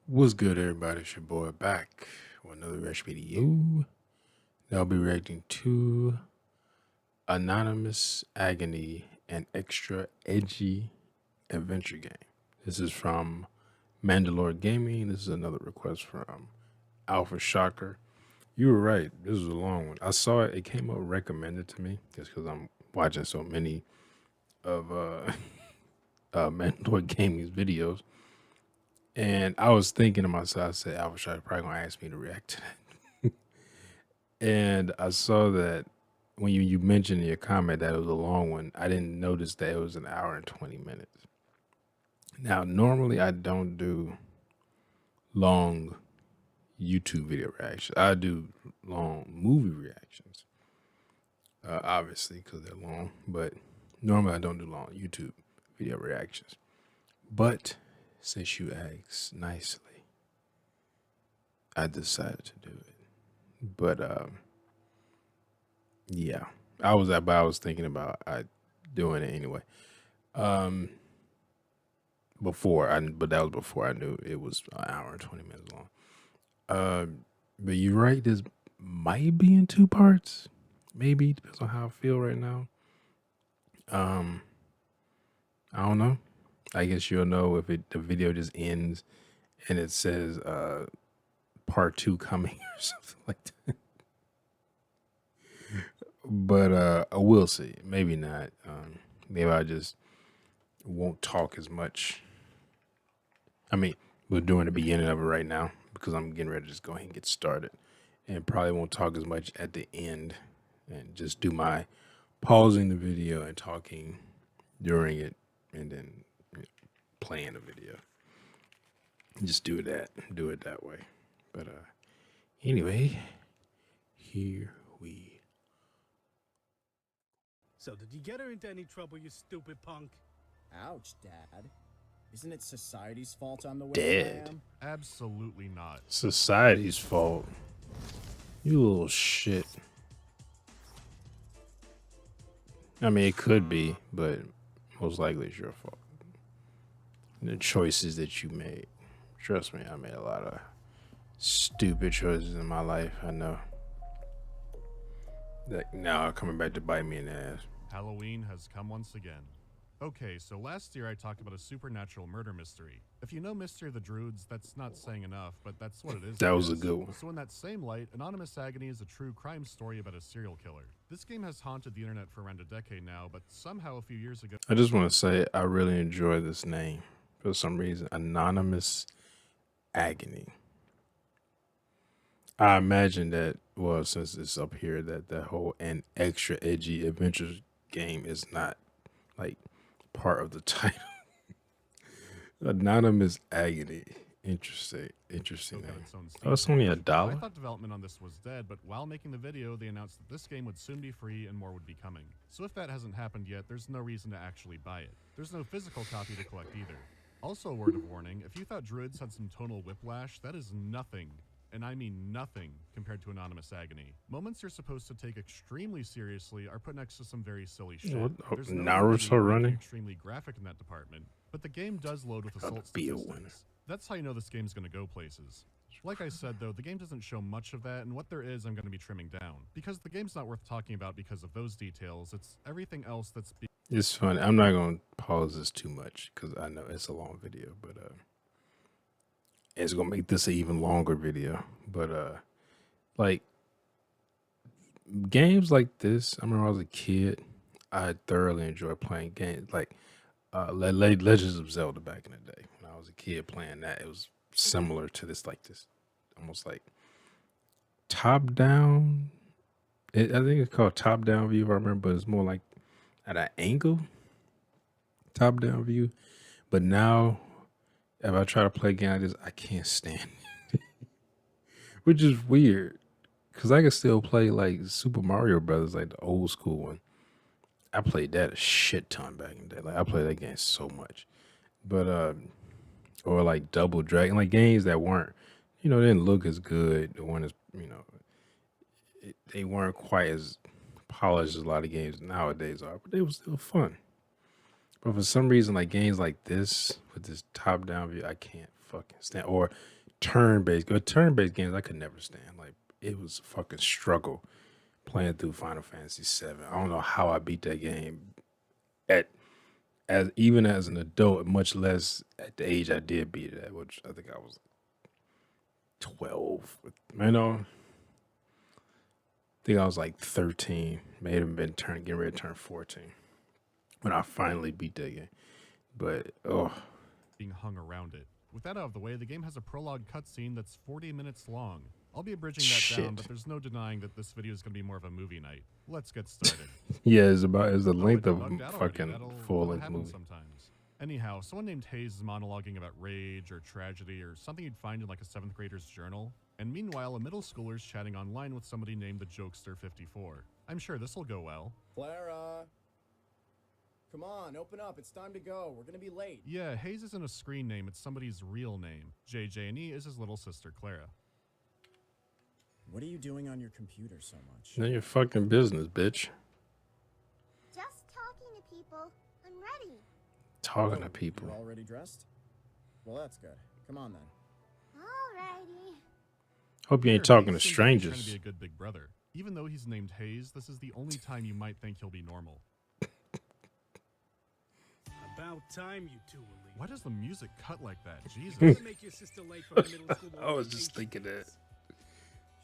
What's good, everybody? It's your boy back with another reaction video. I'll be reacting to Anonymous Agony, an extra edgy adventure game. This is from MandaloreGaming. This is another request from Alpha Shocker. You were right. This was a long one. I saw it. It came up recommended to me just because I'm watching so many of MandaloreGaming's videos. And I was thinking to myself, I said, Alpha Shocker probably going to ask me to react to that. And I saw that when you mentioned in your comment that it was a long one, I didn't notice that it was an hour and 20 minutes. Now, normally I don't do long YouTube video reactions. I do long movie reactions, obviously, because they're long. But normally I don't do long YouTube video reactions. But since you asked nicely, I decided to do it. But yeah, I was thinking about doing it anyway. But that was before I knew it was an hour and 20 minutes long. But you're right, this might be in two parts. Maybe, depends on how I feel right now. I don't know. I guess you'll know if the video just ends and it says part 2 coming or something like that. But I will see. Maybe not. Maybe I just won't talk as much. I mean, we're doing the beginning of it right now because I'm getting ready to just go ahead and get started, and probably won't talk as much at the end, and just do my pausing the video and talking during it, and then playing the video. Just do it that way. But anyway, here we. So did you get her into any trouble, you stupid punk? Ouch, Dad. Isn't it society's fault I'm the way Dead. I am? Absolutely not. Society's fault. You little shit. I mean, it could be, but most likely it's your fault. The choices that you made. Trust me, I made a lot of stupid choices in my life. I know. That now coming back to bite me in the ass. Halloween has come once again. Okay, so last year I talked about a supernatural murder mystery. If you know Mystery of the Druids, that's not saying enough, but that's what it is. That was a good one. So in that same light, Anonymous Agony is a true crime story about a serial killer. This game has haunted the internet for around a decade now, but somehow a few years ago... I just want to say I really enjoy this name for some reason. Anonymous Agony. I imagine that, well, since it's up here, that whole an extra edgy adventure game is not like part of the title. Anonymous Agony. Interesting got name. its own Oh, it's only I $1. thought development on this was dead, but while making the video, they announced that this game would soon be free and more would be coming. So if that hasn't happened yet, there's no reason to actually buy it. There's no physical copy to collect either. Also, a word of warning, if you thought Druids had some tonal whiplash, that is nothing. And I mean nothing compared to Anonymous Agony. Moments you're supposed to take extremely seriously are put next to some very silly shit. There's no Naruto running? extremely graphic in that department, but the game does load with assault be a winner. statistics. That's how you know this game's gonna go places. Like I said though, the game doesn't show much of that, and what there is I'm gonna be trimming down. Because the game's not worth talking about because of those details, it's everything else that's It's funny. I'm not going to pause this too much because I know it's a long video, but it's going to make this an even longer video. But like games like this, I remember when I was a kid, I thoroughly enjoyed playing games like Legends of Zelda back in the day. When I was a kid playing that, it was similar to this, like this almost like top down. I think it's called top down view if I remember, but it's more like at an angle, top down view. But now, if I try to play a game like this, I can't stand it, which is weird because I can still play like Super Mario Brothers, like the old school one. I played that a shit ton back in the day. Like I played that game so much, but or like Double Dragon, like games that weren't, they didn't look as good. The one is, they weren't quite as polished as a lot of games nowadays are, but they were still fun. But for some reason, like games like this with this top-down view, I can't fucking stand. Or turn-based, good turn-based games, I could never stand. Like it was a fucking struggle playing through Final Fantasy VII. I don't know how I beat that game at as even as an adult, much less at the age I did beat it at, which I think I was 12. You know, I think I was like 13. May have been getting ready to turn 14 when I finally beat that game. But being hung around it. With that out of the way, the game has a prologue cutscene that's 40 minutes long. I'll be abridging that down, but there's no denying that this video is going to be more of a movie night. Let's get started. Yeah, it's the length it of bugged out already. fucking That'll full-length happen movie. sometimes. Anyhow, someone named Hayes is monologuing about rage or tragedy or something you'd find in like a 7th grader's journal. And meanwhile, a middle schooler's chatting online with somebody named the Jokester54. I'm sure this'll go well. Clara! Come on, open up. It's time to go. We're gonna be late. Yeah, Hayes isn't a screen name, it's somebody's real name. JJ&E is his little sister, Clara. What are you doing on your computer so much? None of your fucking business, bitch. Just talking to people. I'm ready. Talking to people. You're already dressed? Well, that's good. Come on then. Alrighty. Hope you ain't Sure, talking to Hayes seems like he's strangers. trying to be a good big brother. Even though he's named Hayes, this is the only time you might think he'll be normal. About time you two were leaving. Why does the music cut like that? Jesus. Don't make your sister late for her middle school I was just orientation. thinking that.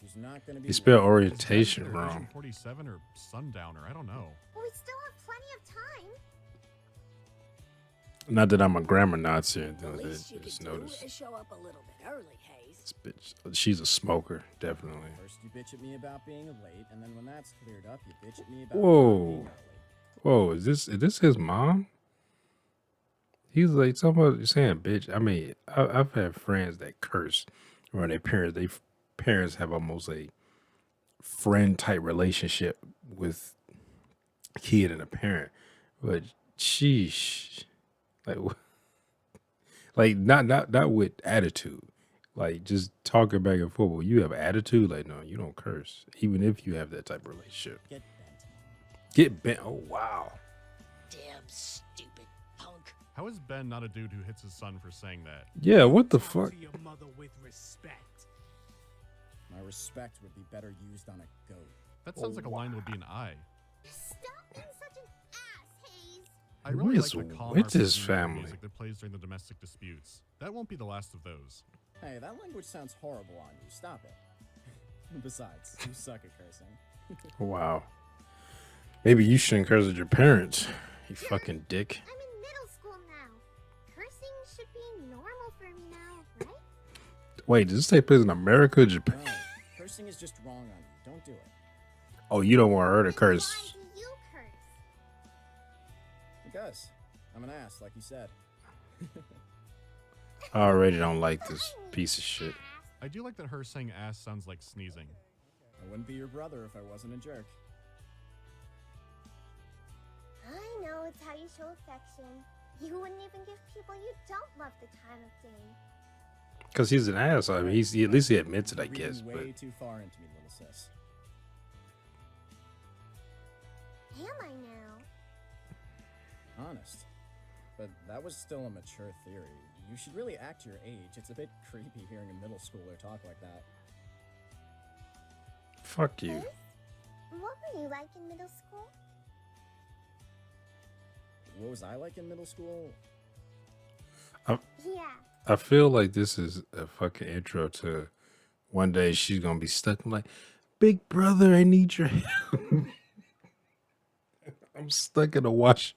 She's not gonna be You spelled late. orientation Is that wrong. Vision 47 or Sundowner? I don't know. Well, we still have plenty of time. Not that I'm a grammar Nazi or anything The like least that. you Just could do noticed. is show up a little bit early, Hayes. This bitch, she's a smoker, definitely. First you bitch at me about being late, and then when that's cleared up, you bitch at me about Whoa. being early. Whoa, is this his mom? He's like talking about saying bitch. I mean, I've had friends that curse around their parents. They parents have almost a friend type relationship with a kid and a parent, but sheesh, like like not with attitude, like just talking back and forth. Well, you have attitude, like no, you don't curse, even if you have that type of relationship. Get bent. Get bent. Oh wow. Damn stupid punk. How is Ben not a dude who hits his son for saying that? Yeah, what the Talk fuck? to your mother with respect. My respect would be better used on a goat. That sounds like a line that would be an I. Stop being such an ass, Hayes. I really Who like is the calm with his RPG family? music that plays during the domestic disputes. That won't be the last of those. Hey, that language sounds horrible on you. Stop it. Besides, you suck at cursing. Wow. Maybe you shouldn't curse at your parents, you fucking dick. I'm in middle school now. Cursing should be normal for me now, right? Wait, does this take place in America or Japan? No, cursing is just wrong on you. Don't do it. Oh, you don't want her to Then curse. Why do you curse? Because I'm an ass, like you said. I already don't like this piece of shit. I do like that her saying ass sounds like sneezing. I wouldn't be your brother if I wasn't a jerk. I know it's how you show affection. You wouldn't even give people you don't love the time of day. Because he's an ass. I mean, at least he admits it, I You're guess. reading But way too far into me, little sis. Am I now? Honest. But that was still a mature theory. You should really act your age. It's a bit creepy hearing a middle schooler talk like that. fuck you. Hayes? What were you like in middle school? What was I like in middle school? Yeah. I feel like this is a fucking intro to one day she's gonna be stuck. I'm like, big brother, I need your help. I'm stuck in a wash.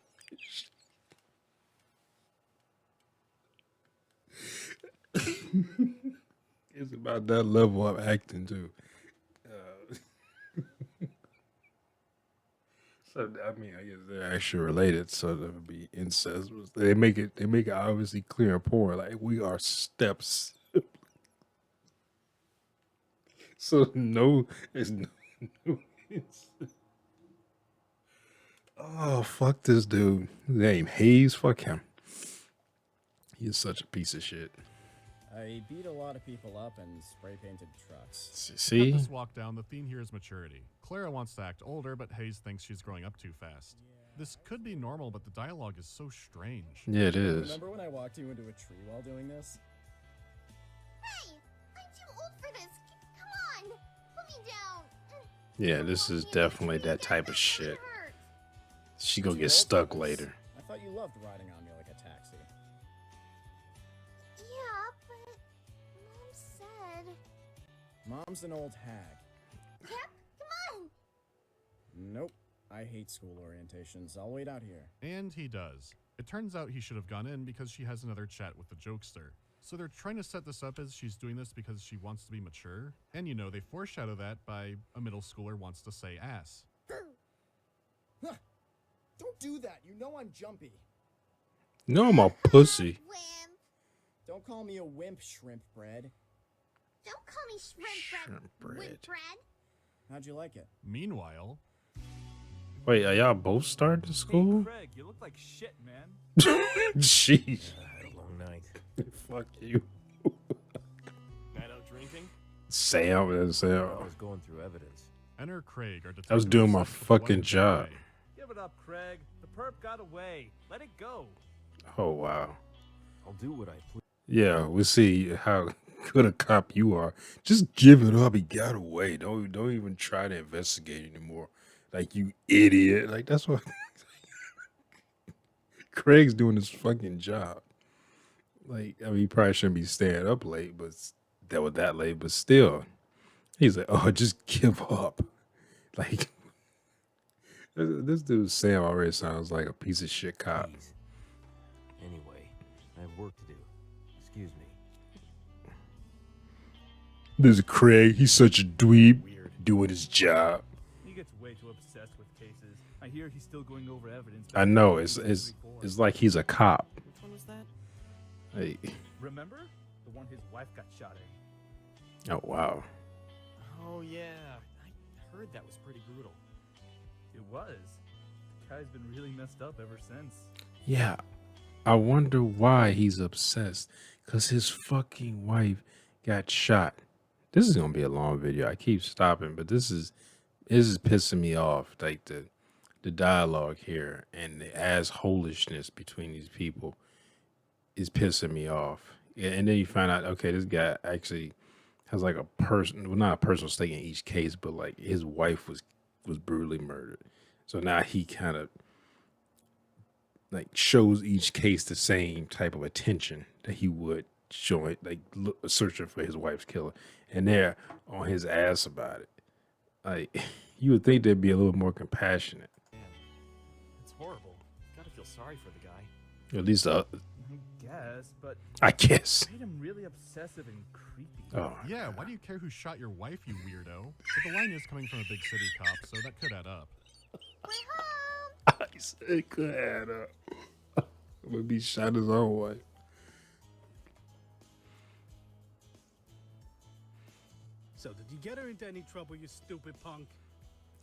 It's about that level of acting too. So I mean, I guess they're actually related, so that would be incest. They make it obviously clear and poor, like we are steps. So no, it's no. Oh fuck this dude. His name Hayes. Fuck him. He is such a piece of shit. I beat a lot of people up and spray painted trucks. See? Cut this walk down, the theme here is maturity. Clara wants to act older, but Hayes thinks she's growing up too fast. This could be normal, but the dialogue is so strange. Yeah, it is. Remember when I walked you into a tree while doing this? Hey, I'm too old for this. Come on, put me down. Yeah, this is definitely that type of shit. She gonna Too get old stuck for this? later. I thought you loved riding on me like a taxi. Yeah, but Mom said. Mom's an old hag. Yep, come on. Nope. I hate school orientations. I'll wait out here. And he does. It turns out he should have gone in because she has another chat with the jokester. So they're trying to set this up as she's doing this because she wants to be mature. And you know, they foreshadow that by a middle schooler wants to say ass. Huh. Don't do that. You know I'm jumpy. No, I'm a pussy. Wimp. Don't call me a wimp, shrimp bread. Don't call me shrimp bread. Shrimp bread. Wimp bread. How'd you like it? Meanwhile, Wait, are y'all both starting school? Craig, you look like shit, man. Jeez. I had a long night. Fuck you. Night out drinking? Sam and I Sam. was going through evidence. enter Craig, our detective. I was doing my obsessed with what fucking he got job. away. Give it up, Craig. The perp got away. Let it go. Oh wow. I'll do what I please. Yeah, we see how good a cop you are. Just give it up. He got away. Don't even try to investigate anymore. Like, you idiot. Like, that's what Craig's doing his fucking job. Like, I mean, he probably shouldn't be staying up late, but that was that late. But still, he's like, oh, just give up. Like, this dude Sam already sounds like a piece of shit cop. Please. Anyway, I have work to do. Excuse me. This is Craig. He's such a dweeb Weird. doing his job. He gets way too obsessed with cases. I hear he's still going over evidence. I know. It's like he's a cop. Which one was that? Hey. Remember? The one his wife got shot at. Oh wow. Oh yeah, I heard that was pretty brutal. It was. The guy's been really messed up ever since. Yeah. I wonder why he's obsessed. Cause his fucking wife got shot. This is gonna be a long video. I keep stopping, but this is pissing me off. Like the dialogue here and the assholishness between these people is pissing me off. Yeah, and then you find out, okay, this guy actually has like a person, well, not a personal stake in each case, but like his wife was brutally murdered. So now he kind of like shows each case the same type of attention that he would show it, like searching for his wife's killer, and they're on his ass about it. Like, you would think they'd be a little more compassionate. Man, it's horrible. Gotta feel sorry for the guy. At least, I guess, but I guess. made him really obsessive and creepy. Oh, Yeah, why do you care who shot your wife, you weirdo? But the line is coming from a big city cop, so that could add up. We're home. I said it could add up. Would be shot his own wife. So did you get her into any trouble, you stupid punk?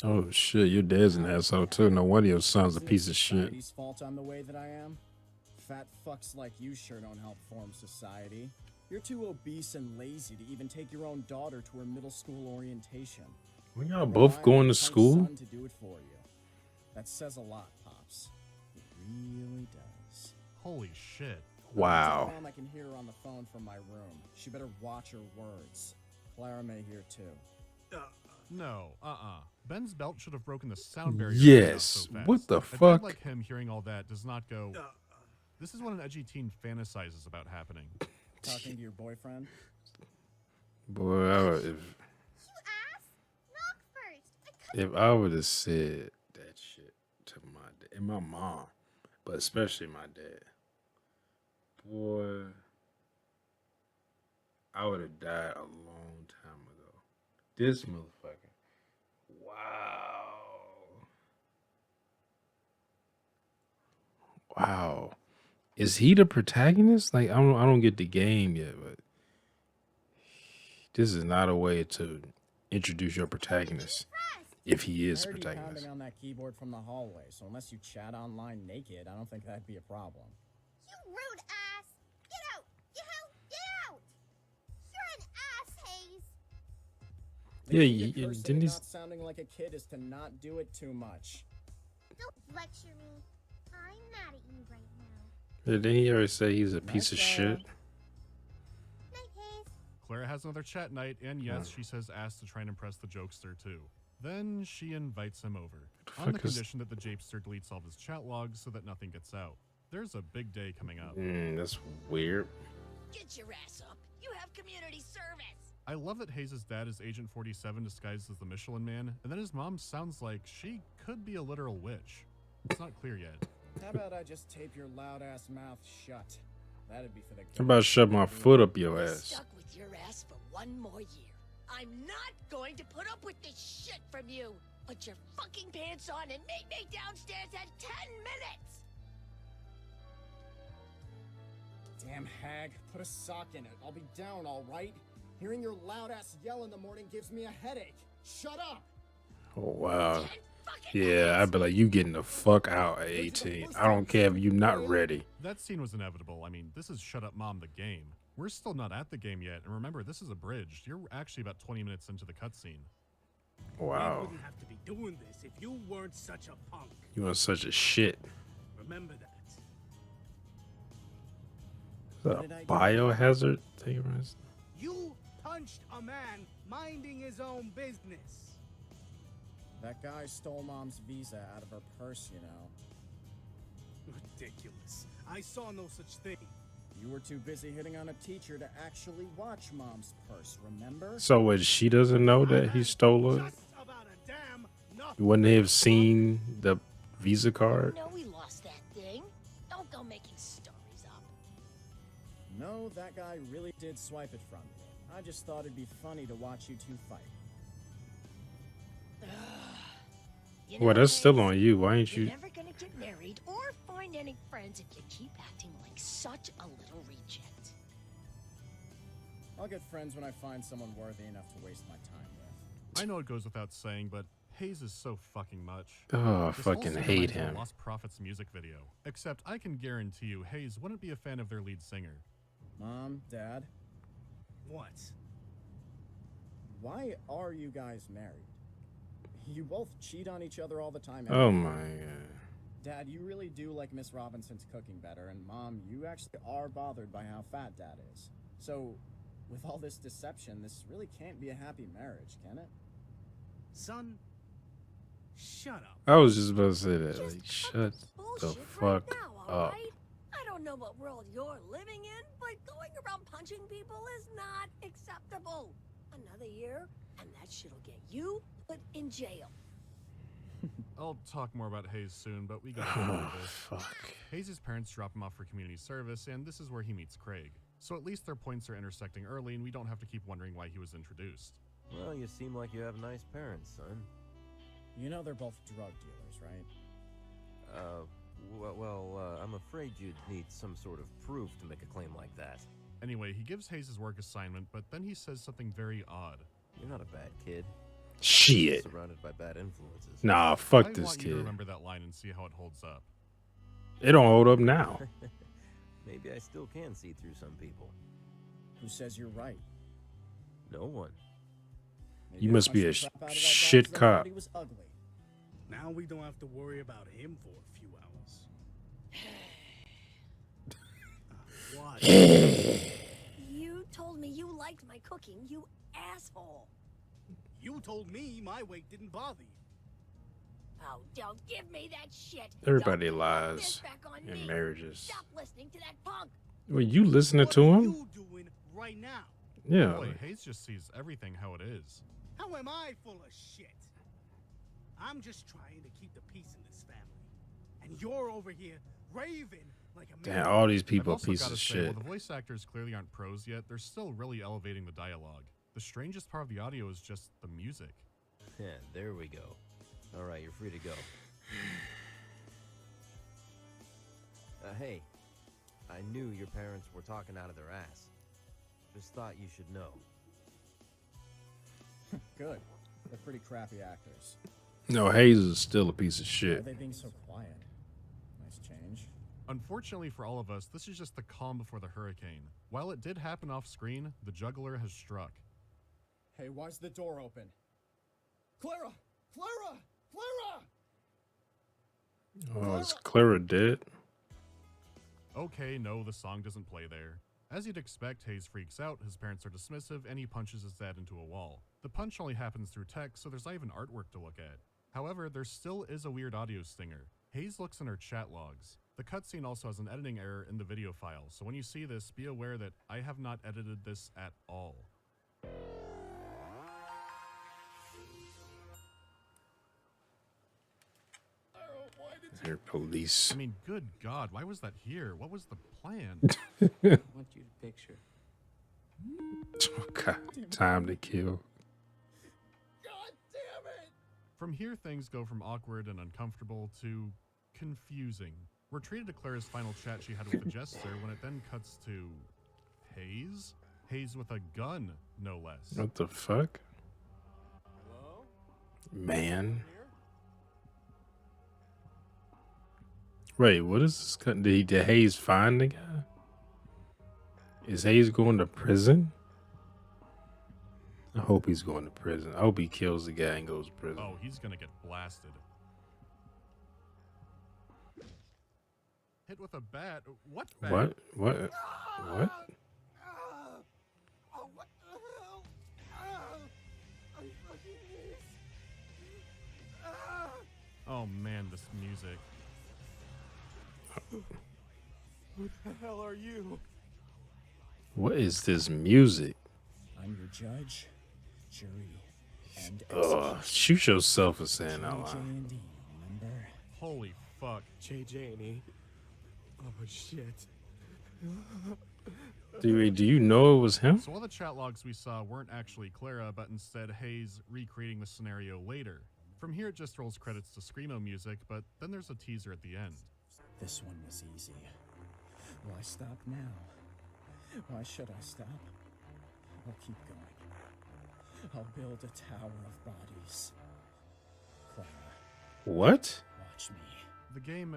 Oh shit, your dad's an asshole too. No wonder your son's a Isn't it piece of shit. society's fault I'm the way that I am? Fat fucks like you sure don't help form society. You're too obese and lazy to even take your own daughter to her middle school orientation. We y'all both going to school? To do it for you. That says a lot, Pops. It really does. Holy shit. Wow. Mom, I can hear her on the phone from my room. She better watch her words. Clara may hear too. No, Ben's belt should have broken the sound barrier. Yes. So fast. What the A dad fuck? like him hearing all that does not go. This is what an edgy teen fantasizes about happening. Talking to your boyfriend? Boy, if You ass. Knock first. if I would have said that shit to my dad and my mom, but especially my dad, boy, I would have died a long time ago. This motherfucker. Wow. Wow. Is he the protagonist? Like, I don't get the game yet, but this is not a way to introduce your protagonist if he is I heard you protagonist. pounding on that keyboard from the hallway, so unless you chat online naked, I don't think that'd be a problem. You rude ass. Get out. Get out. Get out. The Yeah, key to you cursing didn't and he? not sounding like a kid is to not do it too much. Don't lecture me. I'm mad at you right now. Didn't he already say he's a Night, piece of Clara. shit? Night, Hayes. Clara has another chat night, and yes, she says ask to try and impress the jokester too. Then she invites him over, on the fuck is- condition that the japester deletes all of his chat logs so that nothing gets out. There's a big day coming up. That's weird. Get your ass up. You have community service. I love that Hayes' dad is Agent 47 disguised as the Michelin Man, and then his mom sounds like she could be a literal witch. It's not clear yet. How about I just tape your loud ass mouth shut? That'd be for the How about shove my foot up your You're ass? stuck with your ass for one more year. I'm not going to put up with this shit from you. Put your fucking pants on and meet me downstairs at 10 minutes. Damn hag, put a sock in it. I'll be down, all right? Hearing your loud ass yell in the morning gives me a headache. Shut up! Oh wow. 10 fucking Yeah, minutes. I'd be like, you getting the fuck out at 18. I don't care if you're not ready. That scene was inevitable. I mean, this is Shut Up Mom, the game. We're still not at the game yet, and remember, this is abridged. You're actually about 20 minutes into the cutscene. You Wow. wouldn't have to be doing this if you weren't such a punk. You are such a shit. Remember that. Is that a biohazard thing? You punched a man minding his own business. That guy stole Mom's visa out of her purse, you know. Ridiculous. I saw no such thing. You were too busy hitting on a teacher to actually watch Mom's purse, remember? So what? She doesn't know that he stole it. Just about a damn nothing. You wouldn't have seen the Visa card. No, we lost that thing. Don't go making stories up. No, that guy really did swipe it from you. I just thought it'd be funny to watch you two fight. You Well, know, that's still Hayes, on you. Why ain't You're you? never gonna get married or find any friends if you keep acting like such a little reject. I'll get friends when I find someone worthy enough to waste my time with. I know it goes without saying, but Hayes is so fucking much. Oh, I This whole fucking scene hate reminds me of him. Lost Prophets music video. Except I can guarantee you, Hayes wouldn't be a fan of their lead singer. Mom, Dad, What? why are you guys married? You both cheat on each other all the time. Oh anyway. my god. Dad, you really do like Miss Robinson's cooking better, and Mom, you actually are bothered by how fat Dad is. So, with all this deception, this really can't be a happy marriage, can it? Son, shut up. I was just about to say that. Just Like, cut shut the bullshit right fuck now, up. alright? I don't know what world you're living in, but going around punching people is not acceptable. Another year, and that shit'll get you put in jail. I'll talk more about Hayes soon, but we gotta get Oh, into this. fuck. Hayes' parents drop him off for community service, and this is where he meets Craig. So at least their points are intersecting early, and we don't have to keep wondering why he was introduced. Well, you seem like you have nice parents, son. You know they're both drug dealers, right? I'm afraid you'd need some sort of proof to make a claim like that. Anyway, he gives Hayes his work assignment, but then he says something very odd. You're not a bad kid. Shit. Surrounded by bad influences. Nah, fuck I this want you to kid. remember that line and see how it holds up. It don't hold up now. Maybe I still can see through some people. Who says you're right? No one. Maybe You I must be punched a the crap out of that guy shit 'cause I thought cop. He was ugly. Now we don't have to worry about him for a few hours. What? You told me you liked my cooking, you asshole. You told me my weight didn't bother you. Oh, don't give me that shit. Everybody Don't put lies this back on in me. marriages. Stop listening to that punk. Were you listening What to are him? you doing right now? Yeah. Boy, Hayes just sees everything how it is. How am I full of shit? I'm just trying to keep the peace in this family. And you're over here raving like a man. Damn, all these I've people also pieces gotta of say, shit. while the voice actors clearly aren't pros yet, they're still really elevating the dialogue. The strangest part of the audio is just the music. Yeah, there we go. Alright, you're free to go. Hey, I knew your parents were talking out of their ass. Just thought you should know. Good. They're pretty crappy actors. No, Hayes is still a piece of Why are shit. they being so quiet? Nice change. Unfortunately for all of us, this is just the calm before the hurricane. While it did happen off screen, the juggler has struck. Hey, why's the door open? Clara! Clara! Clara! Oh, is Clara dead? Okay, no, the song doesn't play there. As you'd expect, Hayes freaks out, his parents are dismissive, and he punches his dad into a wall. The punch only happens through text, so there's not even artwork to look at. However, there still is a weird audio stinger. Hayes looks in her chat logs. The cutscene also has an editing error in the video file, so when you see this, be aware that I have not edited this at all. Here, police. I mean, good God, why was that here? What was the plan? I want you to picture. Okay, time to kill. God damn it! From here, things go from awkward and uncomfortable to confusing. We're treated to Clara's final chat she had with the jester when it then cuts to Hayes? Hayes with a gun, no less. What the fuck? Hello? Man. Here? Wait, what is this? Did Hayes find the guy? Is Hayes going to prison? I hope he's going to prison. I hope he kills the guy and goes to prison. Oh, he's gonna get blasted. Hit with a bat? What bat? What? What? What? Oh, what the hell? I fucking miss. Oh man, this music. Who the hell are you? What is this music? I'm your judge, jury, and Shoot yourself for saying that line. J&D, remember? Holy fuck. JJ&E. Oh shit. Do you know it was him? So all the chat logs we saw weren't actually Clara, but instead Hayes recreating the scenario later. From here it just rolls credits to Screamo music, but then there's a teaser at the end. This one was easy. Why stop now? Why should I stop? I'll keep going. I'll build a tower of bodies. Clara, What? watch me. The game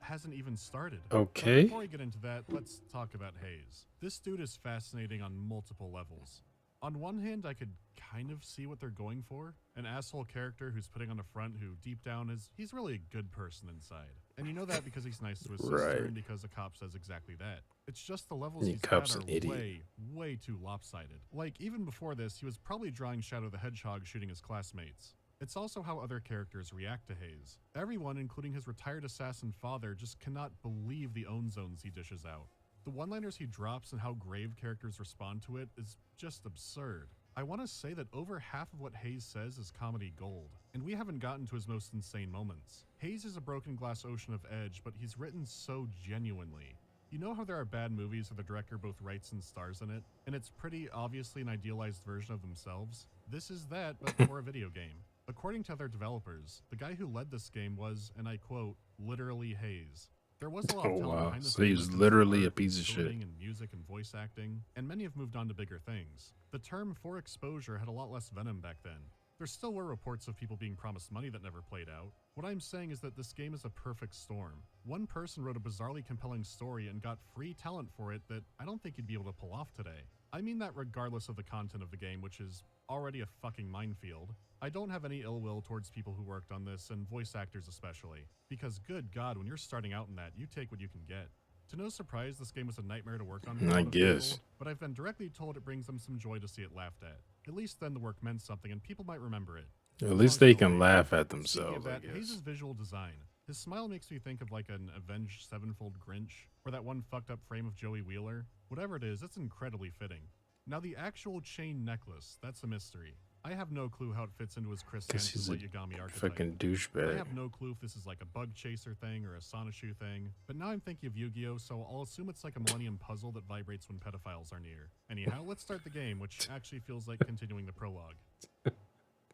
hasn't even started. Okay. But before we get into that, let's talk about Hayes. This dude is fascinating on multiple levels. On one hand, I could kind of see what they're going for. An asshole character who's putting on a front who deep down he's really a good person inside. And you know that because he's nice to his sister Right. and because a cop says exactly that. It's just the levels The he's cop's at an are idiot. way too lopsided. Like, even before this, he was probably drawing Shadow the Hedgehog shooting his classmates. It's also how other characters react to Hayes. Everyone, including his retired assassin father, just cannot believe the own zones he dishes out. The one-liners he drops and how grave characters respond to it is just absurd. I want to say that over half of what Hayes says is comedy gold, and we haven't gotten to his most insane moments. Hayes is a broken glass ocean of edge, but he's written so genuinely. You know how there are bad movies where the director both writes and stars in it, and it's pretty obviously an idealized version of themselves? This is that, but for a video game. According to other developers, the guy who led this game was, and I quote, literally Hayes. There was a lot of Oh, talent wow. behind the So he's scenes, literally a art, piece of shit. coding, and music and voice acting, and many have moved on to bigger things. The term for exposure had a lot less venom back then. There still were reports of people being promised money that never played out. What I'm saying is that this game is a perfect storm. One person wrote a bizarrely compelling story and got free talent for it that I don't think you'd be able to pull off today. I mean that regardless of the content of the game, which is already a fucking minefield. I don't have any ill will towards people who worked on this, and voice actors especially. Because good God, when you're starting out in that, you take what you can get. To no surprise, this game was a nightmare to work on for a I lot of guess. people, but I've been directly told it brings them some joy to see it laughed at. At least then the work meant something and people might remember it. At least they can Long laugh at Speaking themselves, of I that, guess. Hayes' visual design. His smile makes me think of like an Avenged Sevenfold Grinch, or that one fucked up frame of Joey Wheeler. Whatever it is, it's incredibly fitting. Now the actual chain necklace, that's a mystery. I have no clue how it fits into his Chris Guess Hansen he's a Yagami archetype. fucking I douchebag. have no clue if this is like a bug chaser thing or a Sonichu thing, but now I'm thinking of Yu-Gi-Oh, so I'll assume it's like a Millennium puzzle that vibrates when pedophiles are near. Anyhow, let's start the game, which actually feels like continuing the prologue.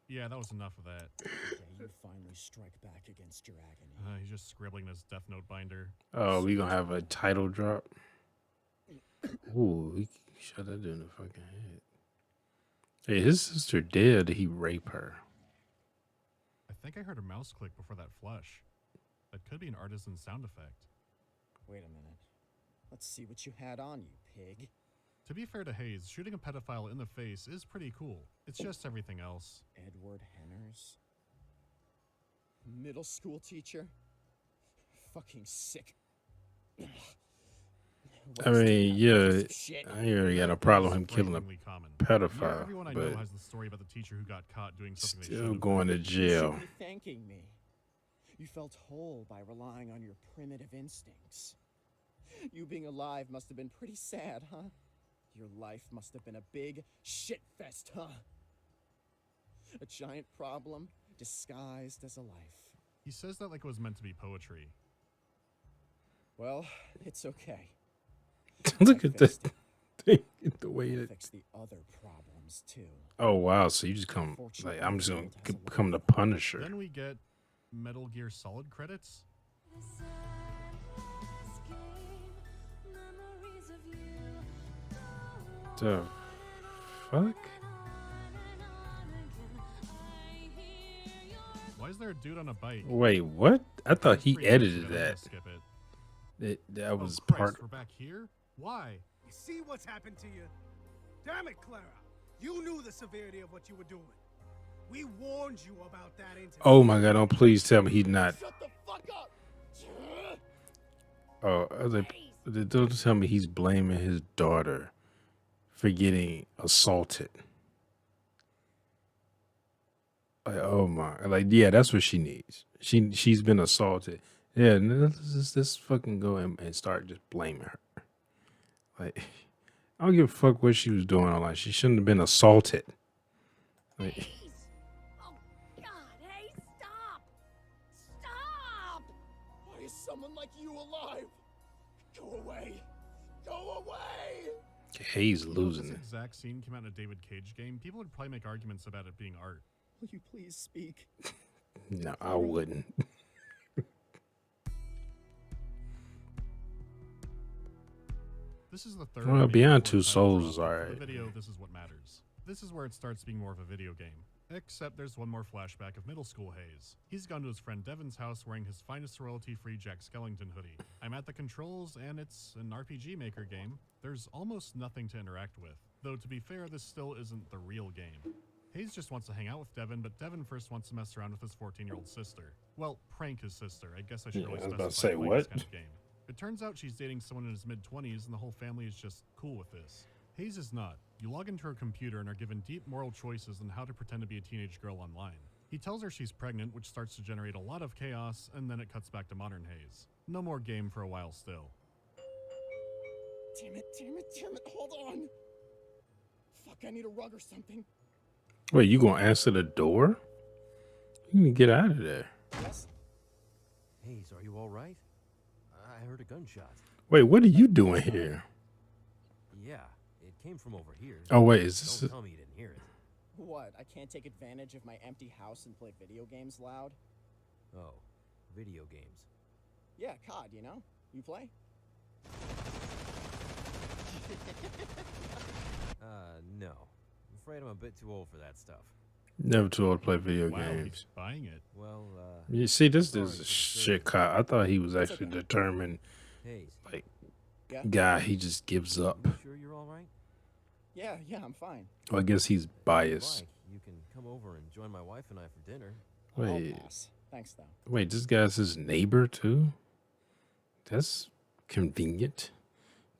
Yeah, that was enough of that. Okay, you finally strike back against your agony. He's just scribbling in his Death Note binder. Oh, we gonna have a title drop? Ooh, we shot that dude in the fucking head. Hey, his sister dead. Did he rape her? I think I heard a mouse click before that flush. That could be an artisan sound effect. Wait a minute. Let's see what you had on you, pig. To be fair to Hayes, shooting a pedophile in the face is pretty cool. It's just everything else. Edward Henners? Middle school teacher? Fucking sick. I mean, yeah, Shit. I already got a problem with him killing a Frighteningly common. pedophile, Everyone I know but has the story about the teacher who got caught doing something they still shouldn't. going to You jail. should be thanking me. You felt whole by relying on your primitive instincts. You being alive must have been pretty sad, huh? Your life must have been a big shit fest, huh? A giant problem disguised as a life. He says that like it was meant to be poetry. Well, it's okay. Look I at this fixed thing, the way I'll it. fix the other problems too. Oh wow! So you just come like I'm just gonna become the Punisher. Then we get Metal Gear Solid credits. The fuck? Why is there a dude on a bike? Wait, what? I thought That's he pretty bullshit. edited I'm gonna that. Skip it. That Oh, was Christ, part. we're back here? Why? You see what's happened to you? Damn it, Clara. You knew the severity of what you were doing. We warned you about that incident. Oh my god! Don't please tell me he's not. Shut the fuck up! Oh, don't tell me he's blaming his daughter for getting assaulted. Like, oh my, like yeah, that's what she needs. She's been assaulted. Yeah, let's fucking go and start just blaming her. Like, I don't give a fuck what she was doing online. She shouldn't have been assaulted. Like, Hayes! Oh, God, hey, stop! Stop! Why is someone like you alive? Go away! Go away! Hayes If losing this it. exact scene came out in a David Cage game, people would probably make arguments about it being art. Will you please speak? No, I wouldn't. This is the third. Well, maybe Beyond fourth Two time Souls drop is for alright. The video, this is what matters. This is where it starts being more of a video game. Except there's one more flashback of middle school Hayes. He's gone to his friend Devin's house wearing his finest royalty-free Jack Skellington hoodie. I'm at the controls, and it's an RPG Maker game. There's almost nothing to interact with. Though to be fair, this still isn't the real game. Hayes just wants to hang out with Devin, but Devin first wants to mess around with his 14-year-old sister. Well, prank his sister. I guess I should Yeah, really I was about to specify say, playing what? this kind of game. It turns out she's dating someone in his mid-20s, and the whole family is just cool with this. Hayes is not. You log into her computer and are given deep moral choices on how to pretend to be a teenage girl online. He tells her she's pregnant, which starts to generate a lot of chaos, and then it cuts back to modern Hayes. No more game for a while still. Damn it, damn it, damn it, hold on! Fuck, I need a rug or something. Wait, you gonna answer the door? You can get out of there. Yes? Hayes, are you all right? I heard a gunshot. Wait, what are you doing here? Yeah, it came from over here. Oh wait, is this? Don't tell me you didn't hear it. What, I can't take advantage of my empty house and play video games loud? Oh, video games. Yeah, COD, you know? You play? No. I'm afraid I'm a bit too old for that stuff. Never too old to play video Wow, games. he's buying it. Well, You see, this sorry is for a the shit service. cop. I thought he was actually determined. Hayes, Like, Yeah? guy, he just gives up. you sure you're all right? Yeah, I'm fine. Well, I guess he's If you'd biased. like, you can come over and join my wife and I for dinner. Wait, I'll pass. Thanks, though. wait, this guy's his neighbor too? That's convenient.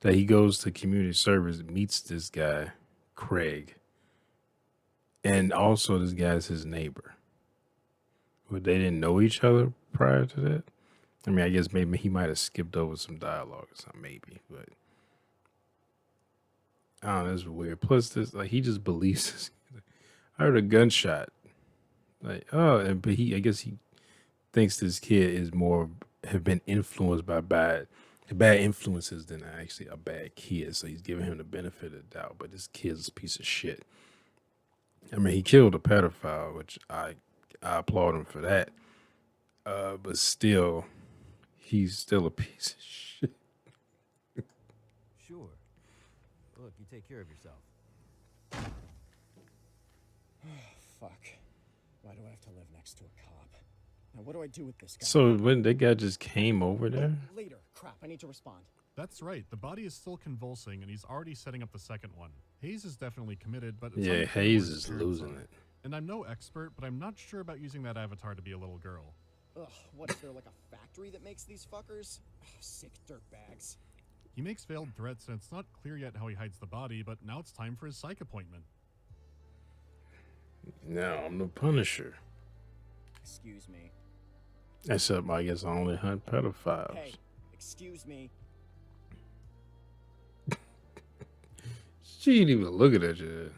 That he goes to community service, meets this guy, Craig. And also this guy's his neighbor. But they didn't know each other prior to that? I mean, I guess maybe he might have skipped over some dialogue or something, maybe, but I don't know, it's weird. Plus this, like, he just believes this. I heard a gunshot. Like, oh, but I guess he thinks this kid is have been influenced by bad influences than actually a bad kid. So he's giving him the benefit of the doubt. But this kid's a piece of shit. I mean, he killed a pedophile, which I applaud him for that. But still, he's still a piece of shit. Sure. Look, you take care of yourself. Fuck. Why do I have to live next to a cop? Now, what do I do with this guy? So when that guy just came over there? Later. Crap, I need to respond. That's right, the body is still convulsing and he's already setting up the second one. Hayes is definitely committed, but it's Yeah, unclear where Hayes his is parents losing are. it. And I'm no expert, but I'm not sure about using that avatar to be a little girl. Ugh, what is there like a factory that makes these fuckers? Sick dirtbags. He makes veiled threats and it's not clear yet how he hides the body, but now it's time for his psych appointment. Now I'm the Punisher. Excuse me. Except I guess I only hunt pedophiles. Hey, excuse me. She ain't even looking at you.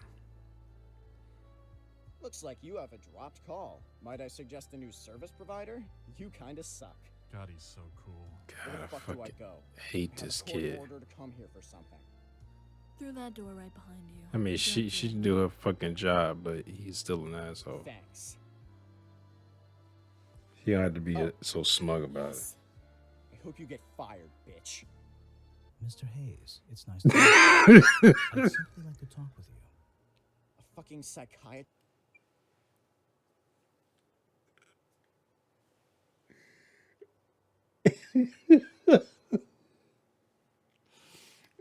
Looks like you have a dropped call. Might I suggest a new service provider? You kinda suck. God, he's so cool. Where God, the I fuck do I fucking go? hate I have this a court kid. order to come here for something. Through that door right behind you. I mean, she Directly can do her fucking job, but he's still an asshole. Thanks. He don't have to be so smug about it. I hope you get fired, bitch. Mr. Hayes, it's nice to meet you. I'd simply like to talk with you. A fucking psychiatrist.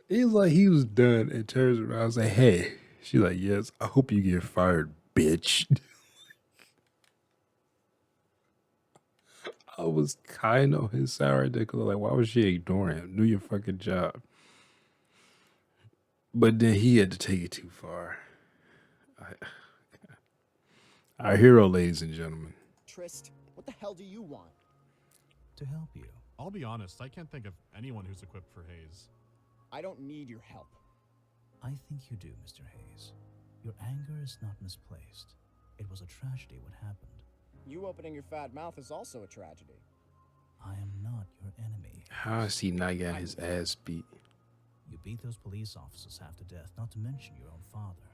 He's like, he was done and turns around and say, hey. She's like, yes, I hope you get fired, bitch. I was kind of on his side right there because like, why was she ignoring him? Do your fucking job. But then he had to take it too far. Our hero, ladies and gentlemen. Trist, what the hell do you want? To help you. I'll be honest, I can't think of anyone who's equipped for Hayes. I don't need your help. I think you do, Mr. Hayes. Your anger is not misplaced. It was a tragedy what happened. You opening your fat mouth is also a tragedy. I am not your enemy. How has he not got his ass beat? You beat those police officers half to death, not to mention your own father.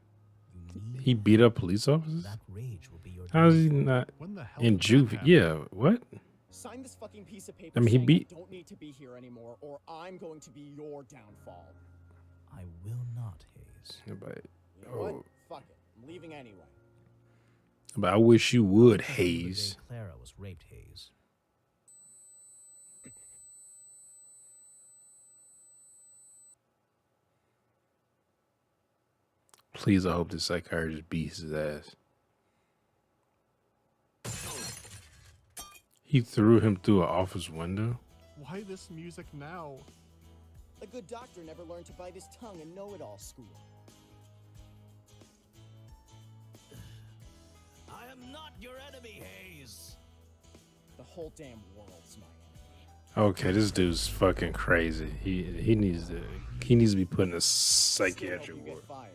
You need He beat up police officers? that rage will be your How is he not When the hell in did that juve? happen? Yeah, what? Sign this fucking piece of paper I mean, he saying beat- I don't need to be here anymore, or I'm going to be your downfall. I will not, Hayes. But, You know what? Fuck it. I'm leaving anyway. but I wish you would, The day Hayes. Clara was raped, Hayes. Please, I hope the psychiatrist beats his ass. He threw him through an office window? Why this music now? A good doctor never learned to bite his tongue in know-it-all school. I am not your enemy, Hayes. The whole damn world's my enemy. Okay, this dude's fucking crazy. He needs to be put in a psychiatric Still hope you ward. get fired.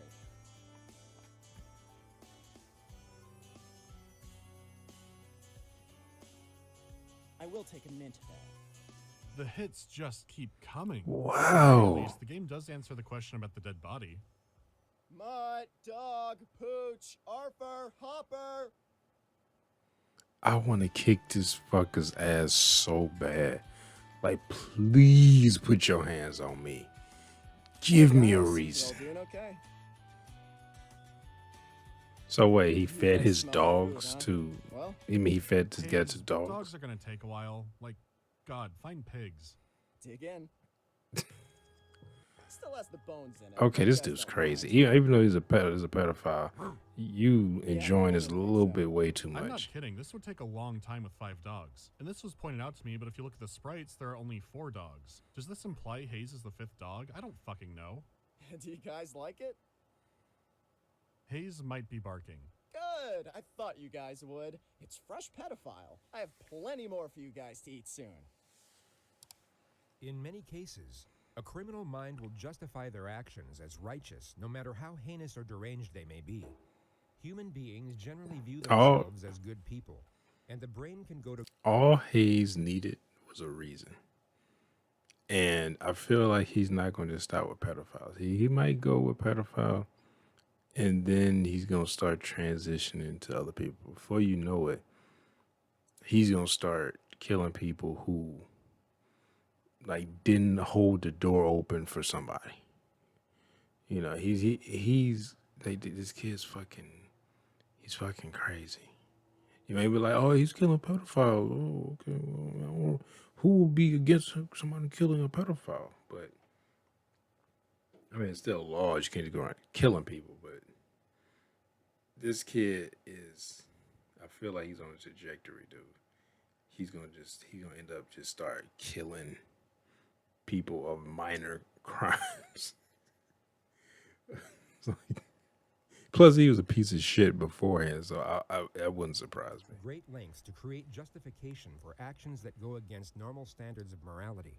I will take a mint though. The hits just keep coming. Wow. At least the game does answer the question about the dead body. Mutt, dog, pooch, Arthur, Hopper. I want to kick this fucker's ass so bad. Like, please put your hands on me. Give me a Guys, reason. y'all doing okay? So wait, he fed guys his smell dogs good, huh? to. Well, I mean, he fed his Hayes, cats to dogs. Dogs are gonna take a while. Like, God, find pigs. dig in. Still has the bones in it. Okay, You this guys dude's don't crazy. mind. Even though he's a pedophile, you enjoying this a little bit way too I'm not much. kidding. This would take a long time with 5 dogs. And this was pointed out to me, but if you look at the sprites, there are only 4 dogs. Does this imply Hayes is the 5th dog? I don't fucking know. Do you guys like it? Hayes might be barking. Good. I thought you guys would. It's fresh pedophile. I have plenty more for you guys to eat soon. In many cases, a criminal mind will justify their actions as righteous, no matter how heinous or deranged they may be. Human beings generally view themselves as good people, and the brain can go to... All Hayes needed was a reason. And I feel like he's not going to stop with pedophiles. He might go with pedophile, and then he's going to start transitioning to other people. Before you know it, he's going to start killing people who like didn't hold the door open for somebody. You know, he's this kid's he's fucking crazy. You may be like, oh, he's killing pedophiles. Oh, okay. Well, who will be against somebody killing a pedophile? But I mean, it's still laws. You can't just go around killing people, but this kid is. I feel like he's on a trajectory, dude. He's gonna end up just start killing people of minor crimes. Plus, he was a piece of shit beforehand, so that wouldn't surprise me. Great lengths to create justification for actions that go against normal standards of morality.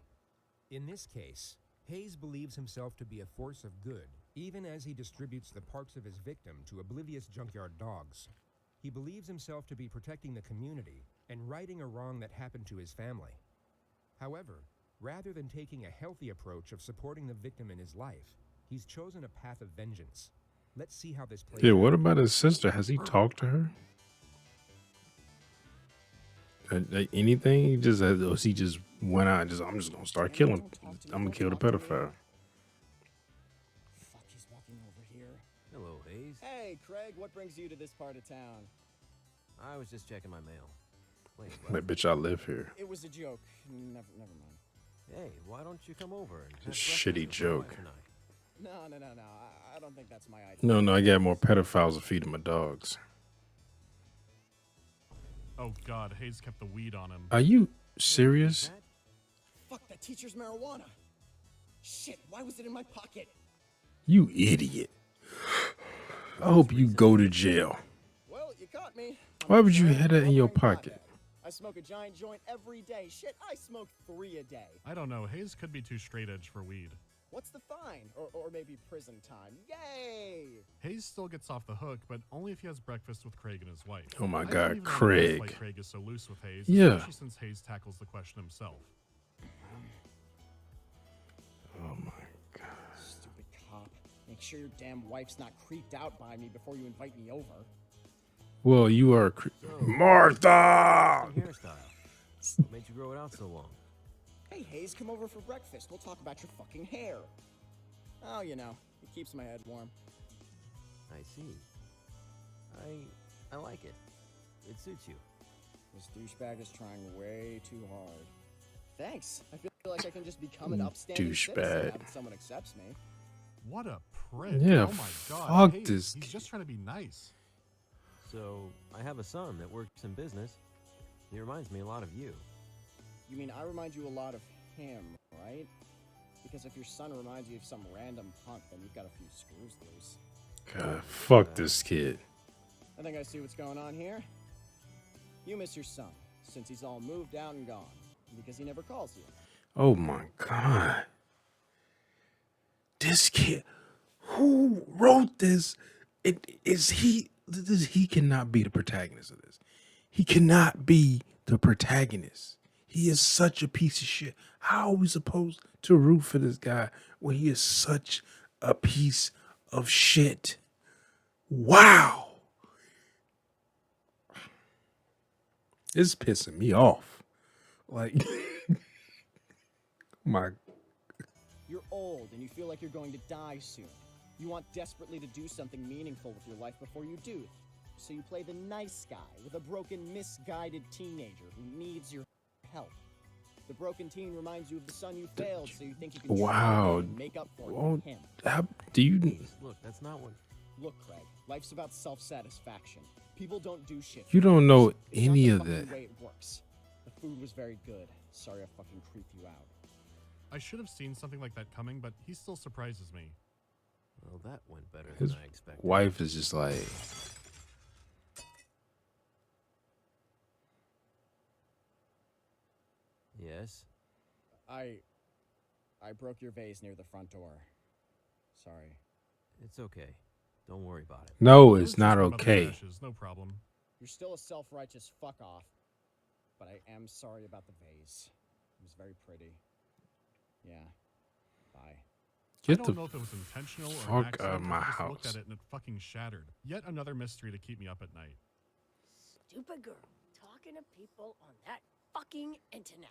In this case, Hayes believes himself to be a force of good, even as he distributes the parts of his victim to oblivious junkyard dogs. He believes himself to be protecting the community and righting a wrong that happened to his family. However, rather than taking a healthy approach of supporting the victim in his life, he's chosen a path of vengeance. Let's see how this plays Yeah, out. what about his sister? Has he talked to her? Anything? He just went out and I'm just gonna start killing. I'm gonna kill the pedophile. Fuck, he's walking over here. Hello, Hayes. Hey, Craig, what brings you to this part of town? I was just checking my mail. Wait, Like, bitch, I live here. It was a joke. Never mind. Hey, why don't you come over and have It's a breakfast shitty with my wife joke. and I? No. I don't think that's my idea. No, I got more pedophiles to feed my dogs. Oh God, Hayes kept the weed on him. Are you serious? Fuck, that teacher's marijuana. Shit, why was it in my pocket? You idiot. I hope you go to jail. Well, you caught me. Why would you have that in your pocket? I smoke a giant joint every day. Shit, I smoke 3 a day. I don't know. Hayes could be too straight edge for weed. What's the fine? Or maybe prison time. Yay! Hayes still gets off the hook, but only if he has breakfast with Craig and his wife. Oh my I don't God, even know Craig. why Craig is so loose with Hayes, Yeah. especially since Hayes tackles the question himself. Oh my God. Stupid cop. Make sure your damn wife's not creeped out by me before you invite me over. Well, you are Martha. Hairstyle. What made you grow it out so long? Hey, Hayes, come over for breakfast. We'll talk about your fucking hair. Oh, you know, it keeps my head warm. I see. I like it. It suits you. This douchebag is trying way too hard. Thanks. I feel like I can just become an upstanding citizen Douchebag. now that someone accepts me. What a prick. Yeah, oh my God. fuck Hayes, this He's just trying to be nice. So, I have a son that works in business. He reminds me a lot of you. You mean I remind you a lot of him, right? Because if your son reminds you of some random punk, then you've got a few screws loose. God, fuck this kid. I think I see what's going on here. You miss your son, since he's all moved out and gone, because he never calls you. Oh my God. This kid, who wrote this? He cannot be the protagonist of this. He cannot be the protagonist. He is such a piece of shit. How are we supposed to root for this guy when he is such a piece of shit? Wow. It's pissing me off. Like, my. You're old and you feel like you're going to die soon. You want desperately to do something meaningful with your life before you do. So you play the nice guy with a broken, misguided teenager who needs your help. The broken teen reminds you of the son you failed, so you think you can try and make up for it with him. How do you? Look, that's not what. Look, Craig, life's about self-satisfaction. People don't do shit. You don't know It's not any the of fucking that. way it works. The food was very good. Sorry I fucking creeped you out. I should have seen something like that coming, but he still surprises me. Well, that went better His than I expected. wife is just like, Yes? I broke your vase near the front door. Sorry. It's okay. Don't worry about it. no, Let's it's just not talk about the okay. ashes, no problem. You're still a self-righteous fuck-off. But I am sorry about the vase. It was very pretty. Yeah. Bye. Get I the don't know if it was intentional or an fuck accident. out of my I just looked house. at it and it fucking shattered. Yet another mystery to keep me up at night. Stupid girl talking to people on that fucking internet.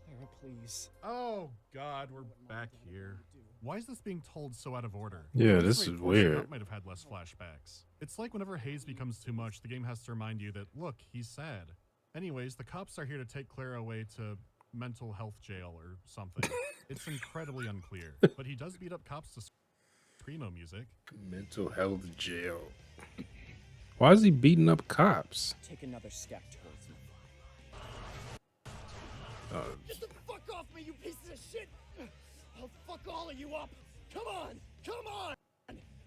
Clara, please. Oh God, we're back here. Why is this being told so out of order? Yeah, At this rate, is Forrest weird. Gump might have had less flashbacks. It's like whenever Hayes becomes too much, the game has to remind you that, look, he's sad. Anyways, the cops are here to take Clara away to mental health jail or something. It's incredibly unclear, but he does beat up cops to screamo music. Mental health jail. Why is he beating up cops? Take another step towards me. Get the fuck off me, you pieces of shit! I'll fuck all of you up! Come on! Come on!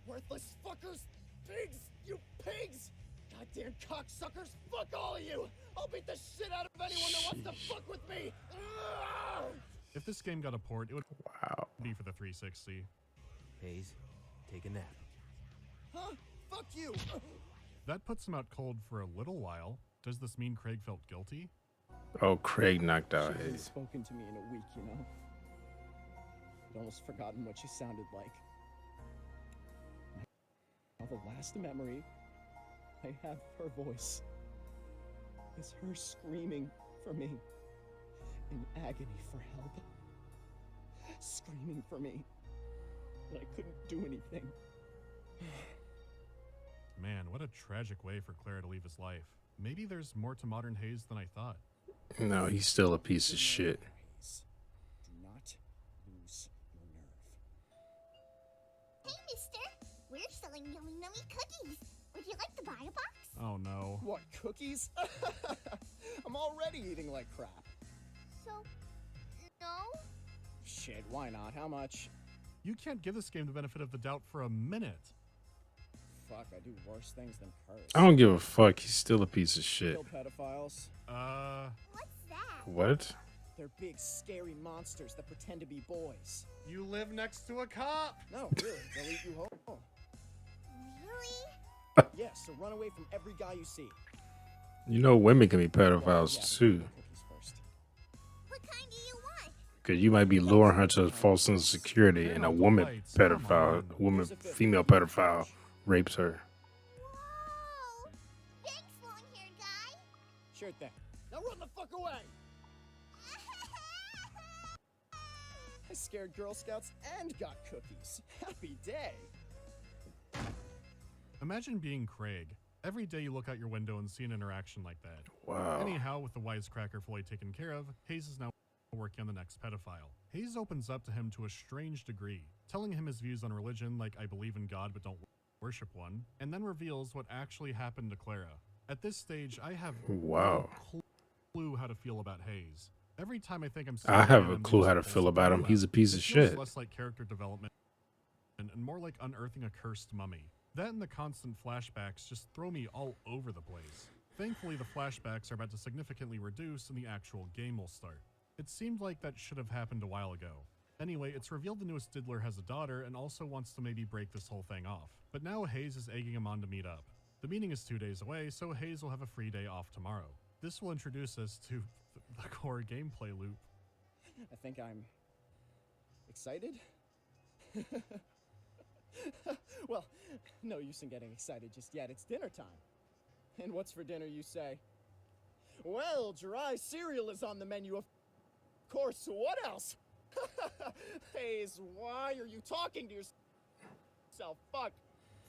Worthless fuckers! Pigs! You pigs! Goddamn cocksuckers! Fuck all of you! I'll beat the shit out of anyone that wants to fuck with me! If this game got a port, it would be for the 360. Hayes, take a nap. Huh? Fuck you! That puts him out cold for a little while. Does this mean Craig felt guilty? Oh, Craig knocked out She hasn't Hayes. spoken to me in a week, you know? I'd almost forgotten what she sounded like. Now the last memory I have of her voice is her screaming for me in agony for help. Screaming for me. But I couldn't do anything. Man, what a tragic way for Clara to leave his life. Maybe there's more to modern Hayes than I thought. No, he's still a piece of shit. Do not lose your nerve. Hey, mister. We're selling yummy nummy cookies. Would you like to buy a box? Oh no. What, cookies? I'm already eating like crap. So, no? Shit, why not? How much? You can't give this game the benefit of the doubt for a minute. Fuck, I do worse things than curse. I don't give a fuck. He's still a piece of shit. Kill pedophiles. What's that? What? They're big, scary monsters that pretend to be boys. You live next to a cop. No, really, they'll eat you whole. Really? Yeah, so run away from every guy you see. You know women can be pedophiles too. Cookies first. What kind do you want? Because you might be luring her to a false sense of security, and a woman pedophile, female pedophile, rapes her. Whoa! Thanks, long-haired guy. Sure thing. Now run the fuck away! I scared Girl Scouts and got cookies. Happy day. Imagine being Craig. Every day you look out your window and see an interaction like that. Wow. Anyhow, with the wisecracker fully taken care of, Hayes is now working on the next pedophile. Hayes opens up to him to a strange degree, telling him his views on religion like I believe in God but don't worship one, and then reveals what actually happened to Clara. At this stage, I have no clue how to feel about Hayes. Every time I think I'm I have a clue how to feel about him. He's a piece of shit. Less like character development and more like unearthing a cursed mummy. That and the constant flashbacks just throw me all over the place. Thankfully, the flashbacks are about to significantly reduce and the actual game will start. It seemed like that should have happened a while ago. Anyway, it's revealed the newest diddler has a daughter and also wants to maybe break this whole thing off. But now Hayes is egging him on to meet up. The meeting is 2 days away, so Hayes will have a free day off tomorrow. This will introduce us to the core gameplay loop. I think I'm excited. Well, no use in getting excited just yet. It's dinner time. And what's for dinner, you say? Well, dry cereal is on the menu, of course. What else? Hayes, why are you talking to yourself? Fuck.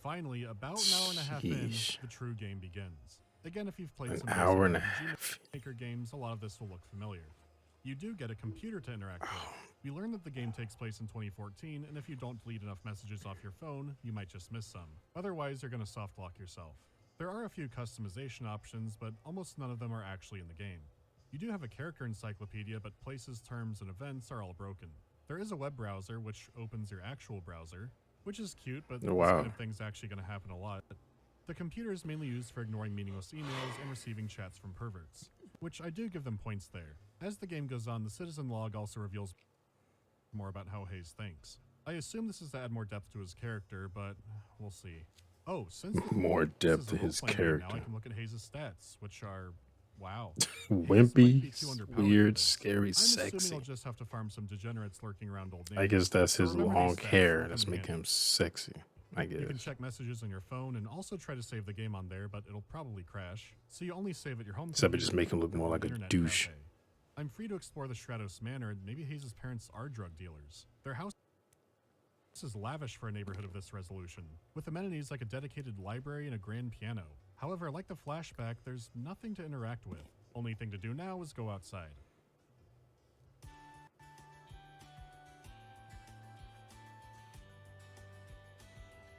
Finally, about an hour and a half in, the true game begins. Again, if you've played some hour and a basic half. Maker games, a lot of this will look familiar. You do get a computer to interact with. We learn that the game takes place in 2014, and if you don't delete enough messages off your phone, you might just miss some. Otherwise, you're going to soft lock yourself. There are a few customization options, but almost none of them are actually in the game. You do have a character encyclopedia, but places, terms, and events are all broken. There is a web browser, which opens your actual browser, which is cute, but this kind of thing's actually going to happen a lot. The computer is mainly used for ignoring meaningless emails and receiving chats from perverts, which I do give them points there. As the game goes on, the citizen log also reveals more about how Hayes thinks. I assume this is to add more depth to his character, but we'll see. Oh, since more depth to his character. Now I can look at Hayes' stats, which are, wow. Wimpy, weird, scary, I'm sexy. assuming I'll just have to farm some degenerates lurking around old I guess that's his long hair that's making him sexy. I guess. You can check messages on your phone and also try to save the game on there, but it'll probably crash. So you only save at your home. Except it just make him look more like a douche. Cafe. I'm free to explore the Stratos Manor, and maybe Hayes' parents are drug dealers. Their house is lavish for a neighborhood of this resolution, with amenities like a dedicated library and a grand piano. However, like the flashback, there's nothing to interact with. Only thing to do now is go outside.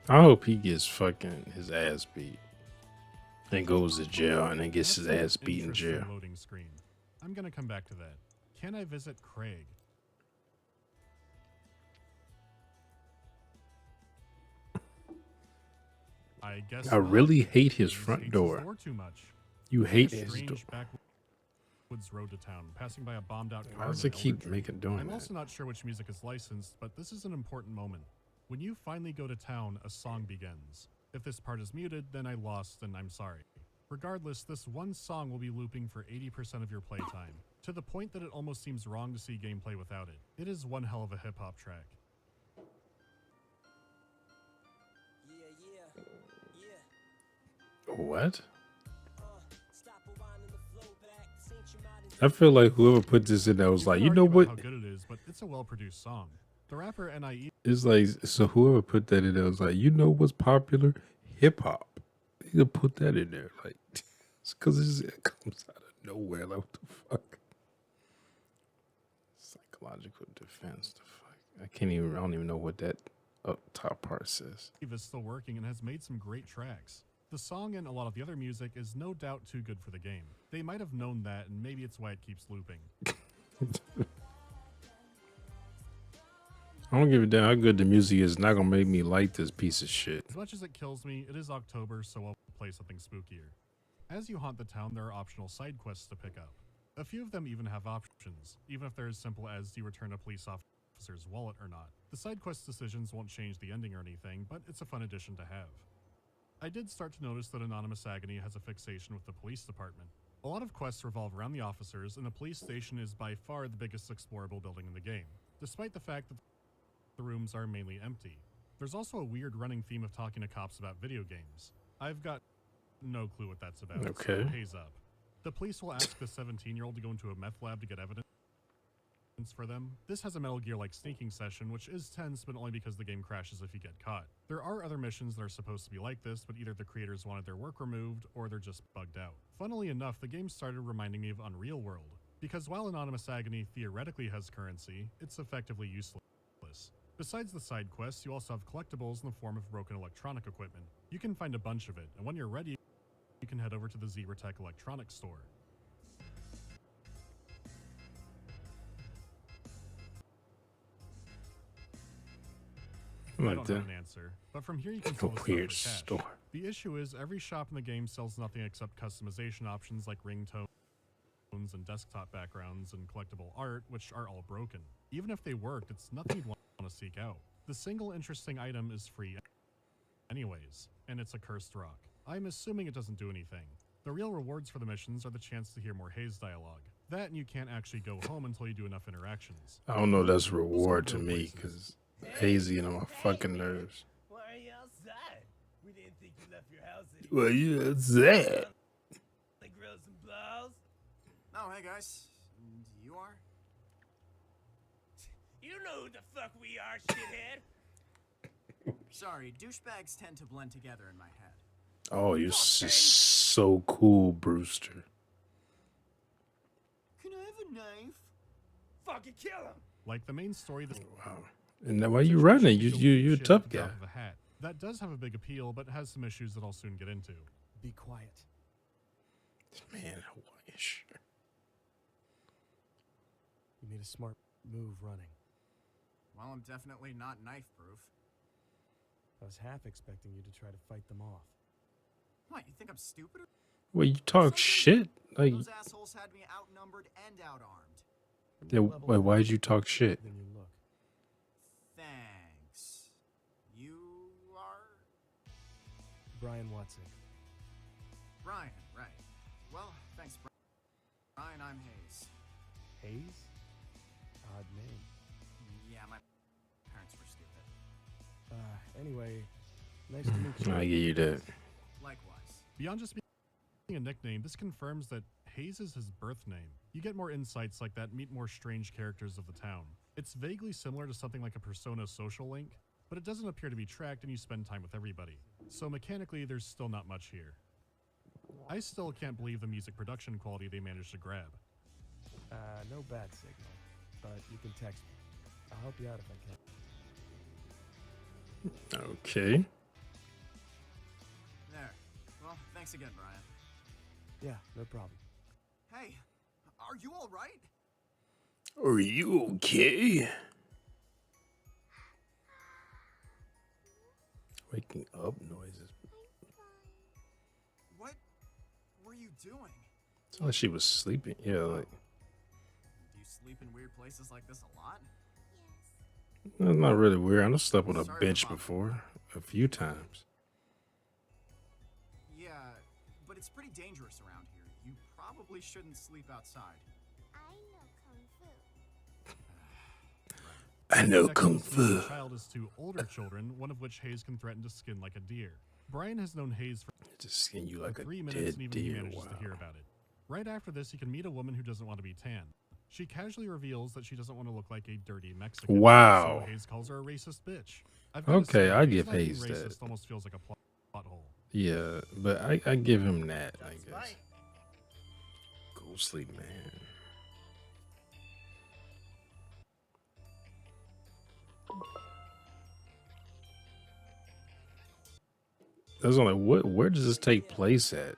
I hope he gets fucking his ass beat. Then goes to jail and then gets his ass beat in jail. Loading screen. I'm gonna come back to that. Can I visit Craig? I guess I really hate his Hayes front hates door. His door too much. You It's hate a his door. strange backwoods road to town, passing by a bombed-out car. Why does with it an keep elder tree. making doing I'm that? also not sure which music is licensed, but this is an important moment. When you finally go to town, a song begins. If this part is muted, then I lost, and I'm sorry. Regardless, this one song will be looping for 80% of your playtime, to the point that it almost seems wrong to see gameplay without it. It is one hell of a hip-hop track. What? I feel like whoever put this in there was like, you know what? How good it is, but it's a well-produced song. The rapper NIE It's like, so whoever put that in there was like, you know what's popular? Hip hop. You can put that in there. Like, it's because it comes out of nowhere. Like, what the fuck? Psychological defense. The fuck? I don't even know what that up top part says. is still working and has made some great tracks. The song and a lot of the other music is no doubt too good for the game. They might have known that, and maybe it's why it keeps looping. I don't give a damn how good the music is. Not gonna make me like this piece of shit. As much as it kills me, it is October, so I'll play something spookier. As you haunt the town, there are optional side quests to pick up. A few of them even have options, even if they're as simple as do you return a police officer's wallet or not. The side quest decisions won't change the ending or anything, but it's a fun addition to have. I did start to notice that Anonymous Agony has a fixation with the police department. A lot of quests revolve around the officers, and the police station is by far the biggest explorable building in the game, despite the fact that the rooms are mainly empty. There's also a weird running theme of talking to cops about video games. I've got no clue what that's about. Okay. So haze up. The police will ask the 17-year-old to go into a meth lab to get evidence for them. This has a Metal Gear-like sneaking session, which is tense, but only because the game crashes if you get caught. There are other missions that are supposed to be like this, but either the creators wanted their work removed, or they're just bugged out. Funnily enough, the game started reminding me of Unreal World, because while Anonymous Agony theoretically has currency, it's effectively useless. Besides the side quests, you also have collectibles in the form of broken electronic equipment. You can find a bunch of it, and when you're ready, you can head over to the ZebraTech Electronics store. I don't have an answer, but from here you can sell the stuff for Weird cash. store. The issue is every shop in the game sells nothing except customization options like ringtones and desktop backgrounds and collectible art, which are all broken. Even if they worked, it's nothing you'd want to seek out. The single interesting item is free anyways, and it's a cursed rock. I'm assuming it doesn't do anything. The real rewards for the missions are the chance to hear more Hayes dialogue. That and you can't actually go home until you do enough interactions. I don't know. That's a reward to me because hazy and my fucking nerves. Why are you outside? We didn't think you left your house anymore. Well, you that. Like grills and blows? Oh, hey guys. And you are? You know who the fuck we are, shithead. Sorry, douchebags tend to blend together in my head. Oh, you're so cool, Brewster. Can I have a knife? Fucking kill him. Like the main story. Wow. And then why you running? You're a tough guy. Of a hat. That does have a big appeal, but has some issues that I'll soon get into. Be quiet. Man, Hawaiian shirt. You made a smart move running. Well, I'm definitely not knife-proof. I was half expecting you to try to fight them off. What, you think I'm stupid? Well, you talk shit. Like, Those assholes had me outnumbered and outarmed. then, why'd you talk shit? Then you look. Thanks. You are? Brian Watson. Brian, right. Well, thanks, Brian. I'm Hayes. Hayes? Odd name. Yeah, my parents were stupid. Anyway, nice to meet you. I give you that. Likewise. Beyond just being a nickname, this confirms that Hayes is his birth name. You get more insights like that, meet more strange characters of the town. It's vaguely similar to something like a Persona social link, but it doesn't appear to be tracked and you spend time with everybody. So mechanically, there's still not much here. I still can't believe the music production quality they managed to grab. No bad signal, but you can text me. I'll help you out if I can. Okay. Thanks again, Brian. Yeah, no problem. Hey, are you all right? Are you okay? Waking up noises. What were you doing? It's like she was sleeping. Yeah, like. Do you sleep in weird places like this a lot? That's not really weird. I done slept on a Sorry bench about- before a few times. Yeah, but it's pretty dangerous around here. You probably shouldn't sleep outside. I know Kung Fu. I know Next Kung one's from Fu. a child is to older children, one of which Hayes can threaten to skin like a deer. Brian has known Hayes for Just skin you like a 3 dead minutes, and even he deer. manages to hear about it. Right after this, he can meet a woman who doesn't want to be tan. She casually reveals that she doesn't want to look like a dirty Mexican. Wow. So Hayes calls her a racist bitch. I've gotta Okay, say, I Hayes give not being Hayes that. racist almost feels like a plot hole. Yeah, but I give him that, I guess. Go sleep, man. That's only where does this take place at?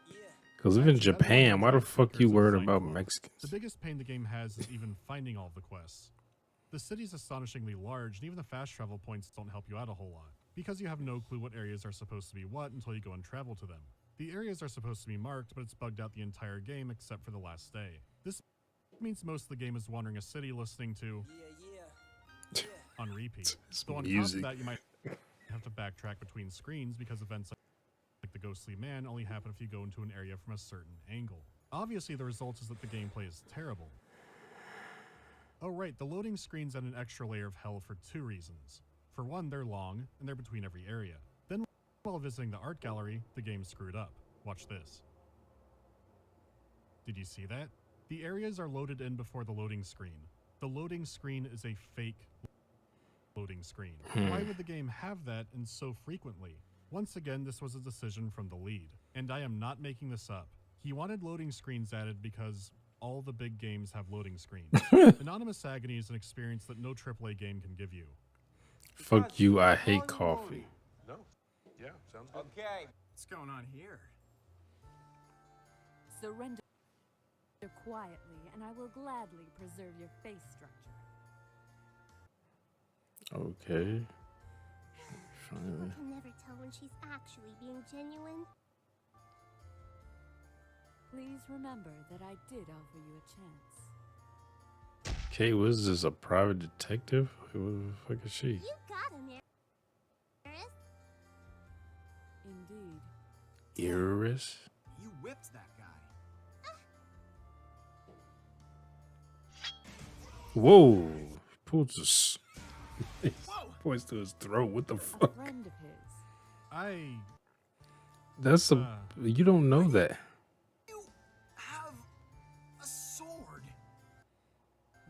Because if in Japan, why the fuck you worried about Mexicans? The biggest pain the game has is even finding all the quests. The city's astonishingly large, and even the fast travel points don't help you out a whole lot, because you have no clue what areas are supposed to be what until you go and travel to them. The areas are supposed to be marked, but it's bugged out the entire game except for the last day. This means most of the game is wandering a city listening to on repeat. So on top of music. that, you might have to backtrack between screens because events like the ghostly man only happen if you go into an area from a certain angle. Obviously, the result is that the gameplay is terrible. Oh right, the loading screens add an extra layer of hell for 2 reasons. For one, they're long, and they're between every area. Then, while visiting the art gallery, the game screwed up. Watch this. Did you see that? The areas are loaded in before the loading screen. The loading screen is a fake loading screen. Why would the game have that and so frequently? Once again, this was a decision from the lead. And I am not making this up. He wanted loading screens added because all the big games have loading screens. Anonymous Agony is an experience that no AAA game can give you. Fuck you, I hate coffee. No. Yeah, sounds good. Okay. What's going on here? Surrender quietly, and I will gladly preserve your face structure. Okay. People can never tell when she's actually being genuine. Please remember that I did offer you a chance. Okay, what is this, a private detective? Who the fuck is she? You got him, Iris. Indeed. Iris? You whipped that guy. Whoa! Pulls his points to his throat. What the A fuck? friend of his. That's a you don't know that. Have a sword.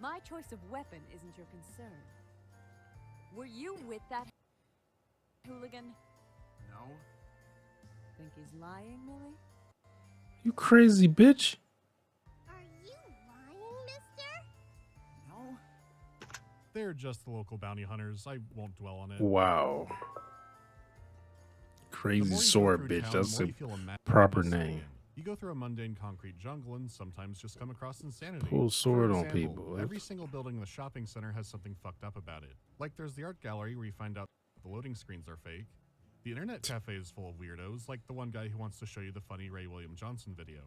My choice of weapon isn't your concern. Were you with that hooligan? No. Think he's lying, Millie? You crazy bitch. Are you lying, mister? No. They're just the local bounty hunters. I won't dwell on it. Wow. The Crazy more you go sword through bitch. town, That's the more a you feel madness proper set name. in. You go through a mundane concrete jungle and sometimes just come across insanity. Pull sword For on example, people. Every single building in the shopping center has something fucked up about it. Like there's the art gallery where you find out the loading screens are fake. The internet cafe is full of weirdos, like the one guy who wants to show you the funny Ray William Johnson video.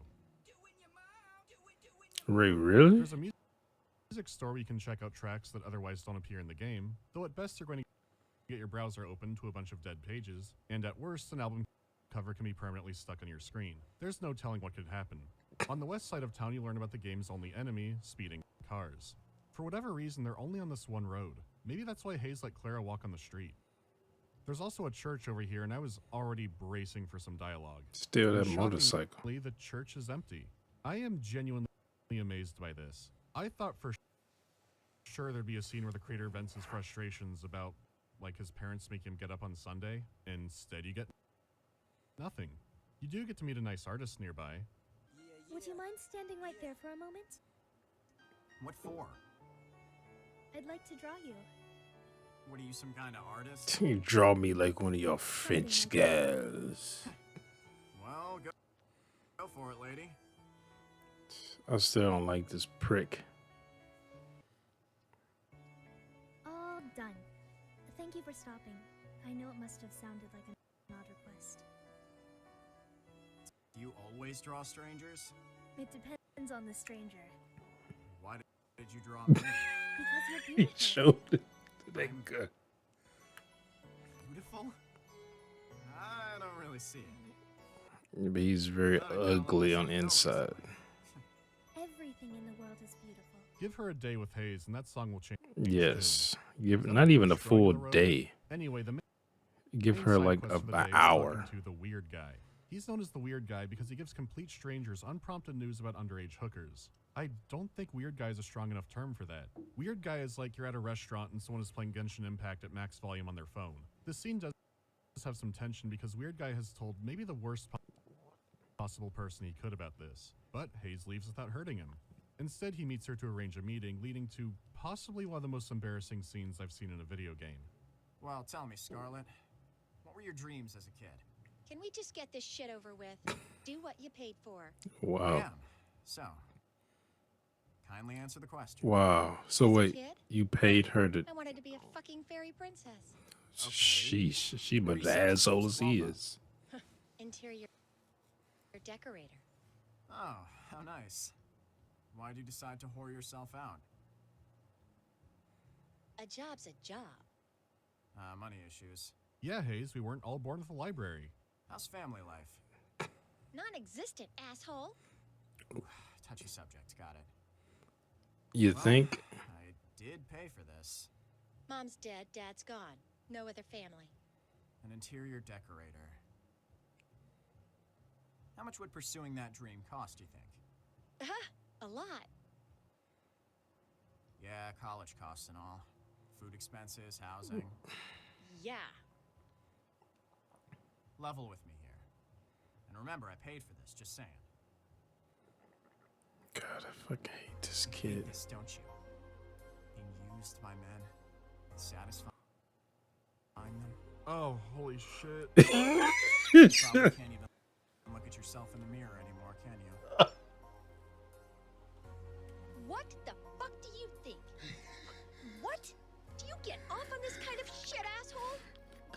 Ray, really? There's a music store where you can check out tracks that otherwise don't appear in the game, though at best you're going to get your browser open to a bunch of dead pages, and at worst an album cover can be permanently stuck on your screen. There's no telling what could happen. On the west side of town you learn about the game's only enemy, speeding cars. For whatever reason they're only on this one road. Maybe that's why Hayes let Clara walk on the street. There's also a church over here and I was already bracing for some dialogue. Steal that Shockingly, motorcycle. the church is empty. I am genuinely amazed by this. I thought for sure there'd be a scene where the creator vents his frustrations about like his parents make him get up on Sunday. Instead you get nothing. You do get to meet a nice artist nearby. Would you mind standing right there for a moment? What for? I'd like to draw you. What are you, some kind of artist? You draw me like one of your French guys. Well, go. Go for it, lady. I still don't like this prick. All done. Thank you for stopping. I know it must have sounded like an odd request. Do you always draw strangers? It depends on the stranger. Why did you draw me? Because you're He beautiful. showed it to that guy. Beautiful? I don't really see it. Yeah, but he's very ugly on the inside. Everything in the world is beautiful. Give her a day with Hayes, and that song will change. Yes. Give not even a full day. Anyway, the Give main her side like quest for the an day was hour. talking to the weird guy. He's known as the weird guy because he gives complete strangers unprompted news about underage hookers. I don't think weird guy is a strong enough term for that. Weird guy is like you're at a restaurant and someone is playing Genshin Impact at max volume on their phone. This scene does have some tension because weird guy has told maybe the worst possible person he could about this, but Hayes leaves without hurting him. Instead, he meets her to arrange a meeting, leading to possibly one of the most embarrassing scenes I've seen in a video game. Well, tell me, Scarlet. What were your dreams as a kid? Can we just get this shit over with? Do what you paid for. Wow. Yeah. So, kindly answer the question. Wow. So wait, kid, you paid her to I wanted to be a fucking fairy princess. sheesh. She but the asshole as he is. Interior decorator. Oh, how nice. Why'd you decide to whore yourself out? A job's a job. Money issues. Yeah, Hayes, we weren't all born with a library. How's family life? Non-existent, asshole. Touchy subject, got it. You Well, think? I did pay for this. Mom's dead, dad's gone. No other family. An interior decorator. How much would pursuing that dream cost, you think? A lot. Yeah, college costs and all. Food expenses, housing. Yeah. Level with me here. And remember, I paid for this, just saying. God, I fucking hate this You hate kid. this, don't you? Being used by men. Satisfying them. Oh, holy shit. You probably can't even look at yourself in the mirror anymore, can you? What the fuck do you think? What? Do you get off on this kind of shit, asshole?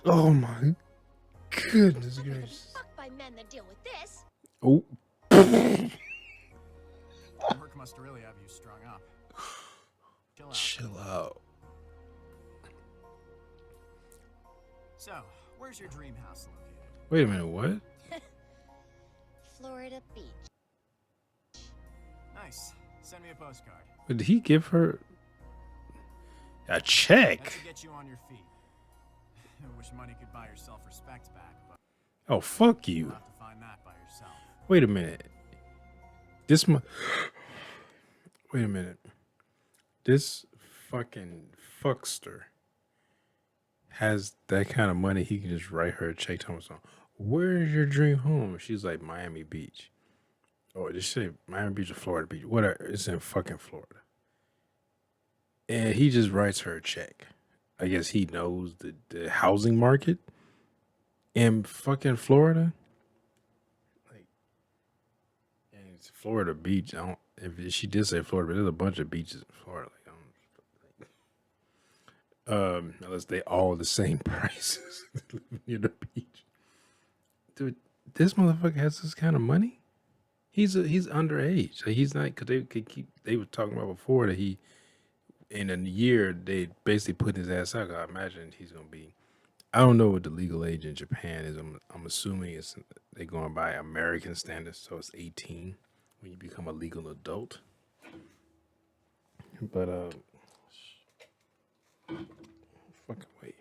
Oh my goodness gracious. Fuck by men that deal with this. Oh. Work must really have you strung up. Chill out. Chill out. So, where's your dream house located? Wait a minute, what? Florida Beach. Nice. Send me a postcard. Did he give her a check? That should get you on your feet. I wish money could buy your self-respect back, but Oh, fuck you'll you. have to find that by yourself. Wait a minute. Wait a minute. This fucking fuckster has that kind of money. He can just write her a check. Tell me something. Where's your dream home? She's like Miami Beach. Or just say Miami Beach or Florida Beach. Whatever. It's in fucking Florida. And he just writes her a check. I guess he knows the housing market in fucking Florida. Like, and it's Florida Beach. I don't. If she did say Florida, but there's a bunch of beaches in Florida. Like, unless they all the same prices near the beach. Dude, this motherfucker has this kind of money. He's underage. Like, he's not, because they were talking about before that he, in a year, they basically put his ass out. I imagine he's gonna be. I don't know what the legal age in Japan is. I'm assuming they're going by American standards, so it's 18 when you become a legal adult. But fucking wait.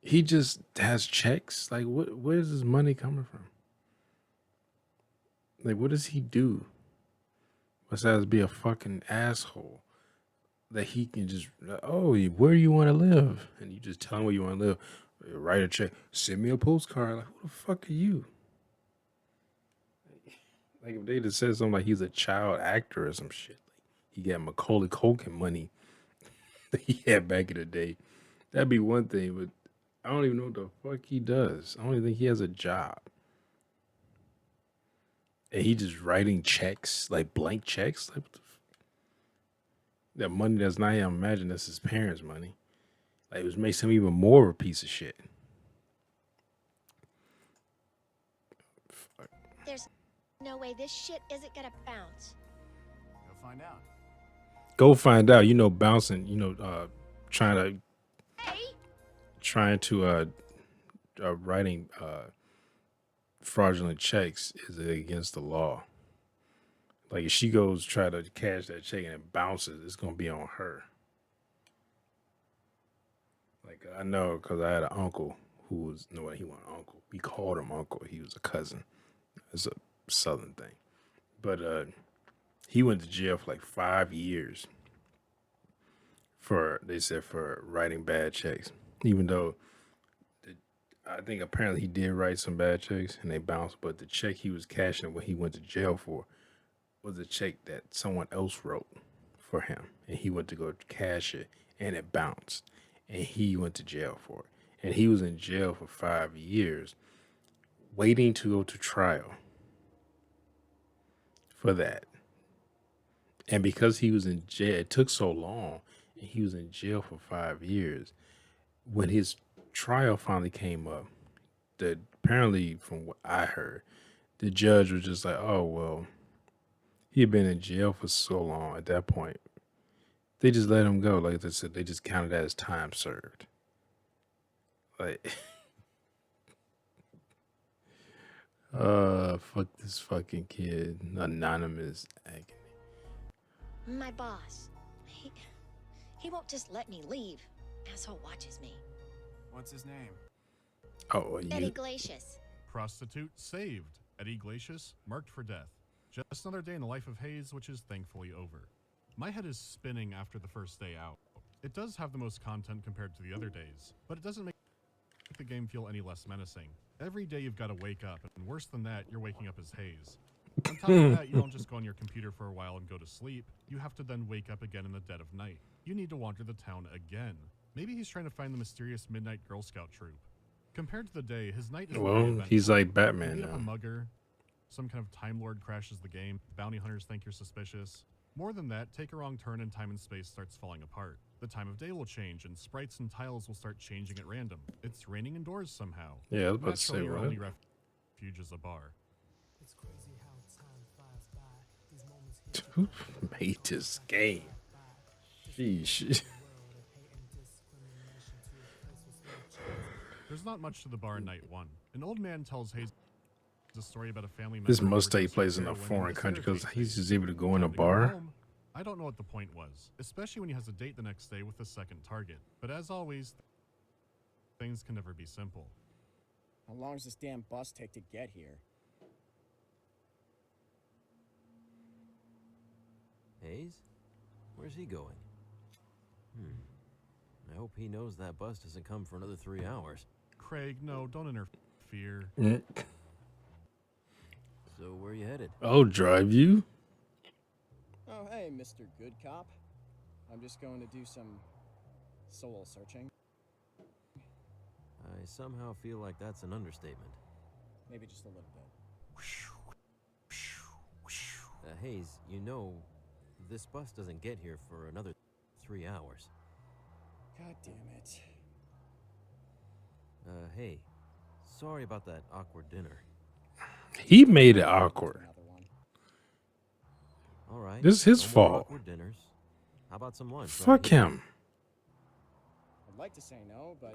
He just has checks. Like, where is his money coming from? Like, what does he do besides be a fucking asshole? That he can just, oh, where you want to live? And you just tell him where you want to live. Write a check. Send me a postcard. Like, who the fuck are you? Like, if they just said something like he's a child actor or some shit. Like, he got Macaulay Culkin money that he had back in the day. That'd be one thing, but I don't even know what the fuck he does. I don't even think he has a job. And he just writing checks, like blank checks. Like, what the that money that's not him. Imagine that's his parents' money. Like, it was makes him even more of a piece of shit. There's no way this shit isn't gonna bounce. Go find out. Go find out. You know, bouncing. You know, trying to writing fraudulent checks is against the law. Like if she goes try to cash that check and it bounces, it's gonna be on her. Like I know because I had an uncle who was no, he wasn't an uncle. We called him uncle. He was a cousin. It's a southern thing, but he went to jail for like 5 years for they said for writing bad checks, even though I think apparently he did write some bad checks and they bounced, but the check he was cashing when he went to jail for was a check that someone else wrote for him. And he went to go cash it and it bounced. And he went to jail for it. And he was in jail for 5 years waiting to go to trial for that. And because he was in jail, it took so long and he was in jail for 5 years. When his trial finally came up, that apparently from what I heard, the judge was just like, oh, well, he had been in jail for so long at that point. They just let him go. Like they said, they just counted that as time served. Like, fuck this fucking kid. Anonymous Agony. My boss. He won't just let me leave. Asshole watches me. What's his name? Oh, Eddie Glacius. Prostitute saved. Eddie Glacius marked for death. Just another day in the life of Hayes, which is thankfully over. My head is spinning after the first day out. It does have the most content compared to the other days, but it doesn't make the game feel any less menacing. Every day you've got to wake up, and worse than that, you're waking up as Hayes. On top of that, you don't just go on your computer for a while and go to sleep. You have to then wake up again in the dead of night. You need to wander the town again. Maybe he's trying to find the mysterious Midnight Girl Scout troop. Compared to the day, his night is well, he's like Batman now. A now. mugger, some kind of Time Lord crashes the game, bounty hunters think you're suspicious. More than that, take a wrong turn and time and space starts falling apart. The time of day will change and sprites and tiles will start changing at random. It's raining indoors somehow. Yeah, I was about to say, Naturally, your what? only refuge is a bar. It's crazy how time flies by. These moments Who made this game? Sheesh. There's not much to the bar in night one. An old man tells Hayes a story about a family member. This must who take place in a overdosed foreign heroin country and because he's just able to go in Time a to go bar. home. I don't know what the point was, especially when he has a date the next day with the second target. But as always, things can never be simple. How long does this damn bus take to get here? Hayes? Where's he going? I hope he knows that bus doesn't come for another 3 hours. Craig, no, don't interfere. So where are you headed? I'll drive you. Oh, hey, Mr. Good Cop. I'm just going to do some soul searching. I somehow feel like that's an understatement. Maybe just a little bit. Hayes, you know, this bus doesn't get here for another 3 hours. God damn it. Hey, sorry about that awkward dinner. He made it awkward. All right. This is his no more fault. Awkward dinners. How about some lunch? Fuck him. I'd like to say no, but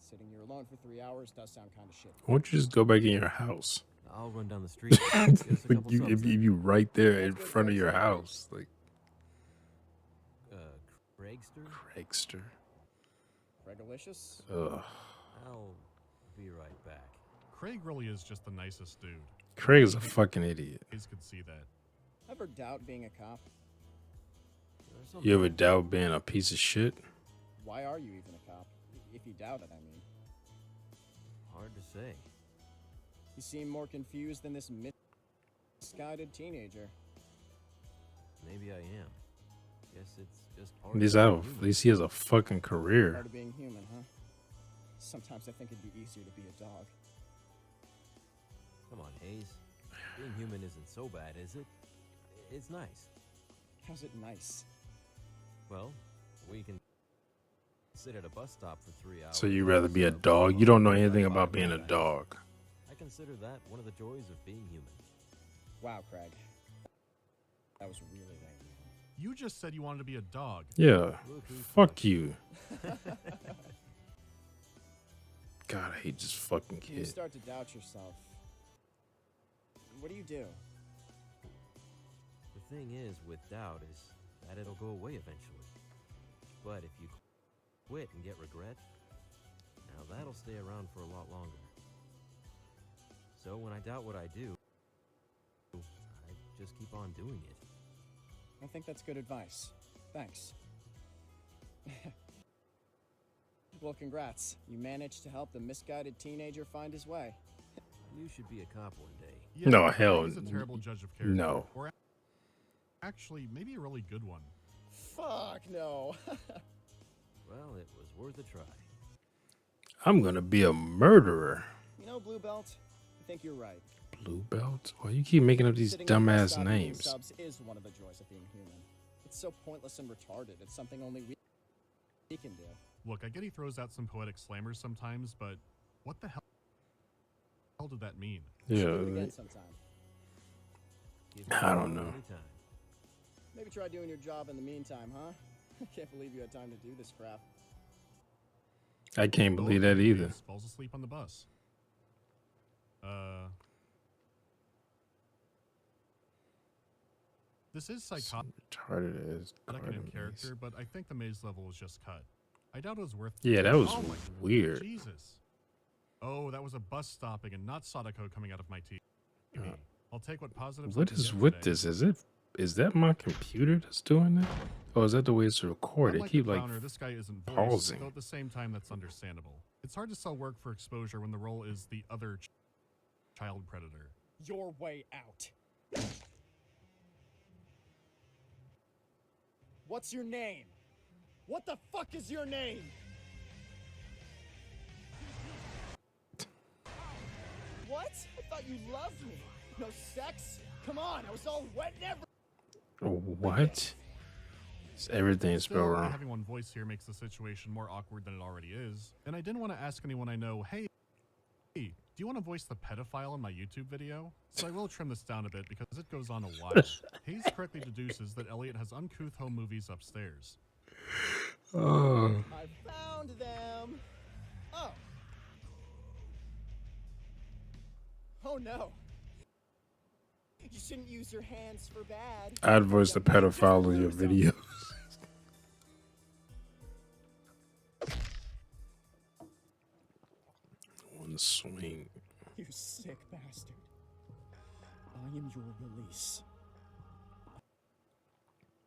sitting here alone for 3 hours does sound kind of shit. Why don't you just go back in your house? I'll run down the street. Get us a couple you, subs if in. you right there in front of your house, like Craigster? Craigolicious? Ugh. I'll be right back. Craig really is just the nicest dude. Craig is a fucking idiot. Hayes could see that. Ever doubt being a cop? You ever doubt being a piece of shit? Why are you even a cop? If you doubt it, I mean. Hard to say. You seem more confused than this misguided teenager. Maybe I am. Guess it's just part At least he has a fucking career. Part of being human, huh? Sometimes I think it'd be easier to be a dog. Come on, Hayes. Being human isn't so bad, is it? It's nice. How's it nice? Well, we can sit at a bus stop for 3 hours. So you'd rather be a dog? You don't know anything about being a dog. I consider that one of the joys of being human. Wow, Craig. That was really lame. You just said you wanted to be a dog. Yeah. Fuck you. God, I hate this fucking You kid. start to doubt yourself. What do you do? The thing is with doubt is that it'll go away eventually. But if you quit and get regret, now that'll stay around for a lot longer. So when I doubt what I do, I just keep on doing it. I think that's good advice. Thanks. Well, congrats. You managed to help the misguided teenager find his way. You should be a cop one day. Yeah, No, hell he's a terrible judge of character. no. Or actually, maybe a really good one. Fuck no. Well, it was worth a try. I'm gonna be a murderer. You know, Blue Belt, I think you're right. Blue belt? Why you keep making up these Sitting at a bus dumbass stop eating names? Subs is one of the joys of being human. It's so pointless and retarded. It's something only we can do. Look, I get he throws out some poetic slammers sometimes, but what the hell did that mean? Do it Yeah, again sometime. I don't know. Anytime. Maybe try doing your job in the meantime, huh? I can't believe you had time to do this crap. I can't believe that either. Falls asleep on the bus. This is psychotic Retarded as in character, but I think the maze level was just cut. I doubt it was worth. Yeah, that was Oh my weird. Jesus. Oh, that was a bus stopping and not Sadako coming out of my TV. I'll take what positives. I What can is get with today. this? Is that my computer that's doing that? Or is that the way it's recorded? It Unlike keep the like clowner, this guy isn't voiced, pausing. though at the same time that's understandable. It's hard to sell work for exposure when the role is the other child predator. Your way out. What's your name? What the fuck is your name? What? I thought you loved me. No sex? Come on, I was all wet and everything. What? Everything is Still, spelled wrong. having one voice here makes the situation more awkward than it already is. And I didn't want to ask anyone I know, hey, do you want to voice the pedophile in my YouTube video? So I will trim this down a bit because it goes on a while. Hayes correctly deduces that Elliot has uncouth home movies upstairs. Oh. I found them. Oh. Oh no. You shouldn't use your hands for bad. I'd voice the pedophile in your videos. On the swing. You sick bastard. I am your release.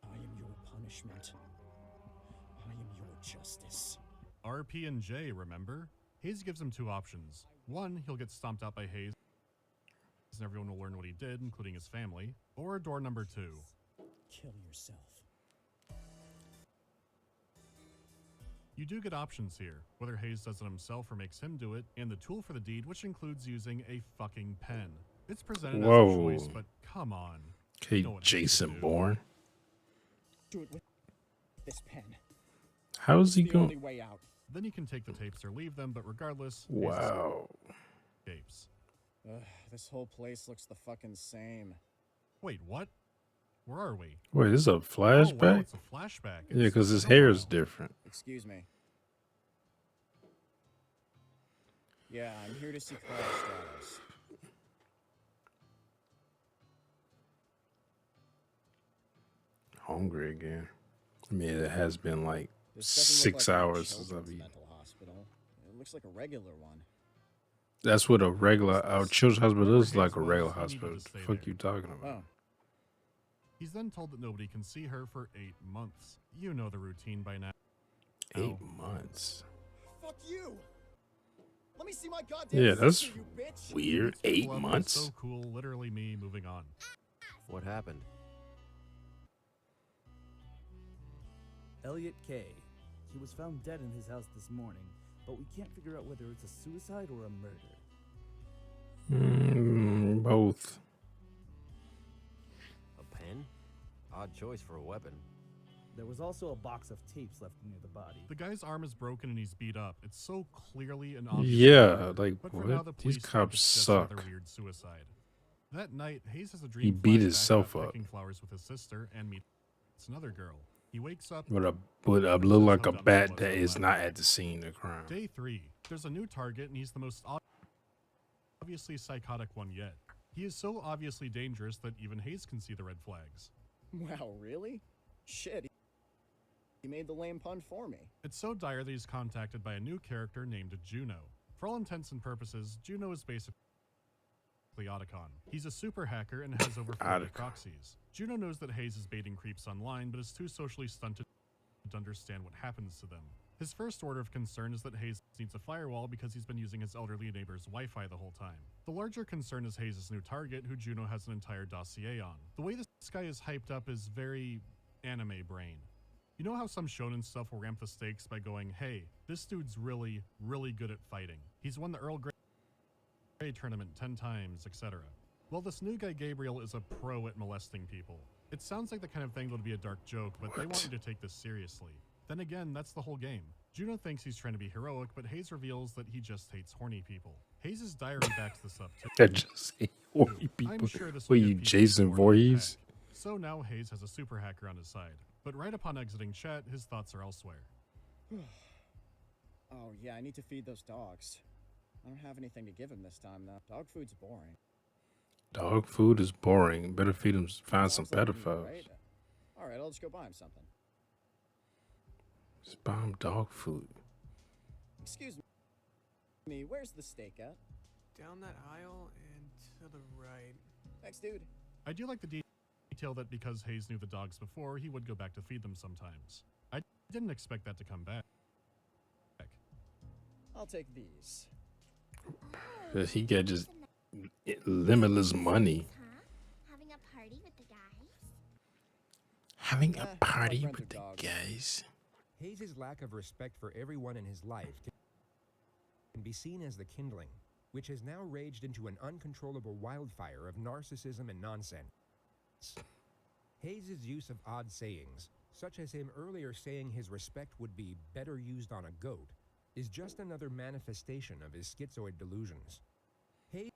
I am your punishment. I am your justice. RP and J, remember? Hayes gives him two options. One, he'll get stomped out by Hayes, and everyone will learn what he did, including his family. Or door number two. Kill yourself. You do get options here, whether Hayes does it himself or makes him do it, and the tool for the deed, which includes using a fucking pen. It's presented as a choice, but come on. Okay, You know what Hayes Jason would do. Bourne. Do it with this pen. How is he It's the only going? way out. Then you can take the tapes or leave them, but regardless, Wow. tapes. Ugh, this whole place looks the fucking same. Wait, what? Where are we? Wait, this is a Oh, wow, flashback? it's a flashback. Yeah, It's- because his oh, hair wow. is different. Excuse me. Yeah, I'm here to see Crash status. Hungry again. I mean, it has been like This doesn't 6 look like a hours since I've children's eaten. mental hospital. It looks like a regular one. That's what a regular, our children's hospital is like a Hayes regular was, he needed hospital. to stay Fuck there. you talking about? Oh. He's then told that nobody can see her for 8 months. You know the routine by now. 8 months. Fuck you! Let me see my goddamn Yeah, that's sister, you bitch! weird. It's 8 level, months? So cool, literally me moving on. What happened? Elliot K. He was found dead in his house this morning, but we can't figure out whether it's a suicide or a murder. Both. Odd choice for a weapon. There was also a box of tapes left near the body. The guy's arm is broken and he's beat up. It's so clearly an obvious Yeah, murder, like, but for now, the what? These police think cops it's just suck. another weird suicide. That night, Hayes has a He dream beat flashback himself about up. picking flowers with his sister and meets another girl. He wakes up With a and look says like how a dumb he bat was that on is that not night. at the scene of crime. Day 3. There's a new target, and he's the most obviously psychotic one yet. He is so obviously dangerous that even Hayes can see the red flags. Wow, really? Shit. He made the lame pun for me. It's so dire that he's contacted by a new character named Juno. For all intents and purposes, Juno is basically Otacon. He's a super hacker and has over 40 proxies. Juno knows that Hayes is baiting creeps online, but is too socially stunted to understand what happens to them. His first order of concern is that Hayes needs a firewall because he's been using his elderly neighbor's Wi-Fi the whole time. The larger concern is Hayes' new target, who Juno has an entire dossier on. The way this guy is hyped up is very anime brain. You know how some shonen stuff will ramp the stakes by going, hey, this dude's really, really good at fighting. He's won the Earl Grey tournament 10 times, etc. Well, this new guy Gabriel is a pro at molesting people. It sounds like the kind of thing that would be a dark joke, but they want you to take this seriously. Then again, that's the whole game. Juno thinks he's trying to be heroic, but Hayes reveals that he just hates horny people. Hayes' diary backs this up too. I just hate horny people. I'm sure this What will are you, get people Jason bored as Voorhees? heck. So now Hayes has a super hacker on his side. But right upon exiting chat, his thoughts are elsewhere. Oh, yeah, I need to feed those dogs. I don't have anything to give him this time, though. Dog food's boring. Dog food is boring. Better feed him. Find some Dogs like meat, pedophiles. right? All right, I'll just go buy him something. Just buy him dog food. Excuse me, where's the steak at? Down that aisle and to the right. Thanks, dude. I do like the detail that because Hayes knew the dogs before, he would go back to feed them sometimes. I didn't expect that to come back. I'll take these. He got just limitless money. Having a party with the guys? Having a my party friends with are the dogs. guys. Hayes' lack of respect for everyone in his life can be seen as the kindling, which has now raged into an uncontrollable wildfire of narcissism and nonsense. Hayes' use of odd sayings, such as him earlier saying his respect would be better used on a goat, is just another manifestation of his schizoid delusions. Hayes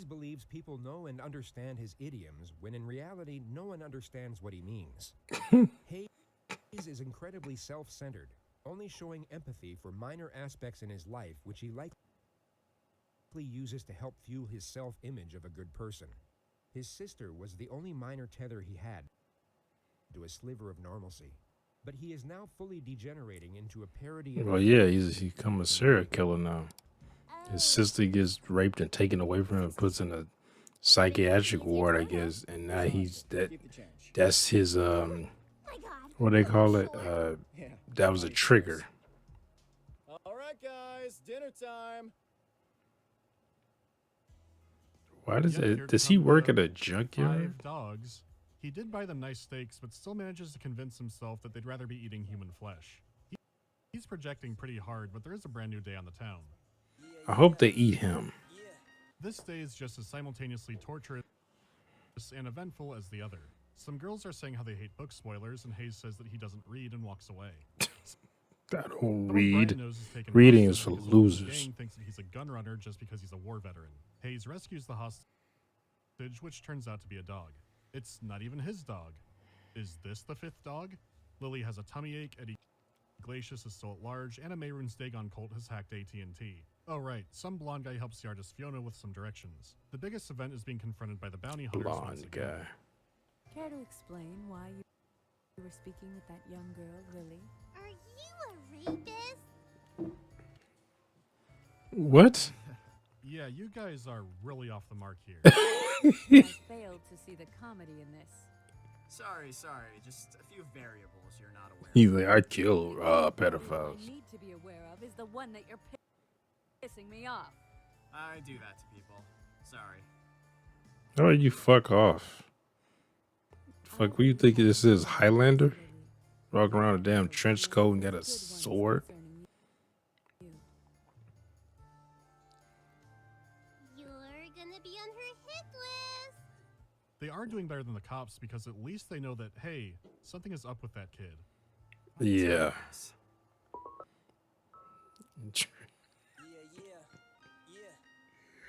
believes people know and understand his idioms, when in reality, no one understands what he means. Hayes is incredibly self-centered, only showing empathy for minor aspects in his life which he likely uses to help fuel his self-image of a good person. His sister was the only minor tether he had to a sliver of normalcy, but he is now fully degenerating into a parody of... Well, yeah, he's become a serial killer now. His sister gets raped and taken away from him, puts in a psychiatric ward, I guess, and now that's his what they call it? That was a trigger. All right, guys, dinner time. Why does Yep, here it? Does he come work the at a junkyard? 5 dogs. He did buy them nice steaks, but still manages to convince himself that they'd rather be eating human flesh. He's projecting pretty hard, but there is a brand new day on the town. I hope they eat him. This day is just as simultaneously torturous and eventful as the other. Some girls are saying how they hate book spoilers, and Hayes says that he doesn't read and walks away. I don't Someone read. Brian knows is taken Reading hostage is for because his local losers. gang thinks that he's a gun runner just because he's a war veteran. Hayes rescues the hostage, which turns out to be a dog. It's not even his dog. Is this the 5th dog? Lily has a tummy ache, Eddie Glacius is still at large, and a Mayrune's Dagon cult has hacked AT&T. Oh right, some blonde guy helps the artist Fiona with some directions. The biggest event is being confronted by the bounty hunters once Blonde again. guy. Care to explain why you were speaking with that young girl, Lily? Are you a rapist? What? Yeah, you guys are really off the mark here. I failed to see the comedy in this. Sorry, just a few variables you're not aware He's like, I kill I pedophiles. need to be aware of is the one that you're pissing me off. I do that to people. Sorry. How about you fuck off? Fuck, what do you think this is, Highlander? Walking around a damn trench coat and got a sword? You're gonna be on her hit list. They are doing better than the cops because at least they know that, hey, something is up with that kid. Yeah.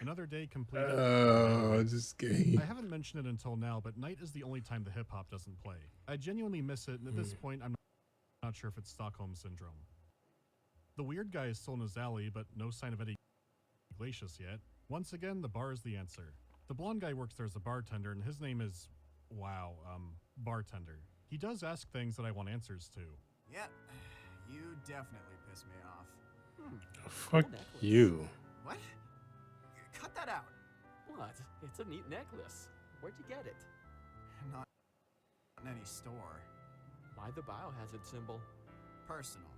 Another day completed. Oh, this game. I haven't mentioned it until now, but night is the only time the hip hop doesn't play. I genuinely miss it, and at this point, I'm not sure if it's Stockholm Syndrome. The weird guy is still in his alley, but no sign of Eddie Glacius yet. Once again, the bar is the answer. The blonde guy works there as a bartender, and his name is, wow, Bartender. He does ask things that I want answers to. Yep, you definitely piss me off. Fuck you. What? Cut that out. What? It's a neat necklace. Where'd you get it? Not in any store. Why the biohazard symbol? Personal.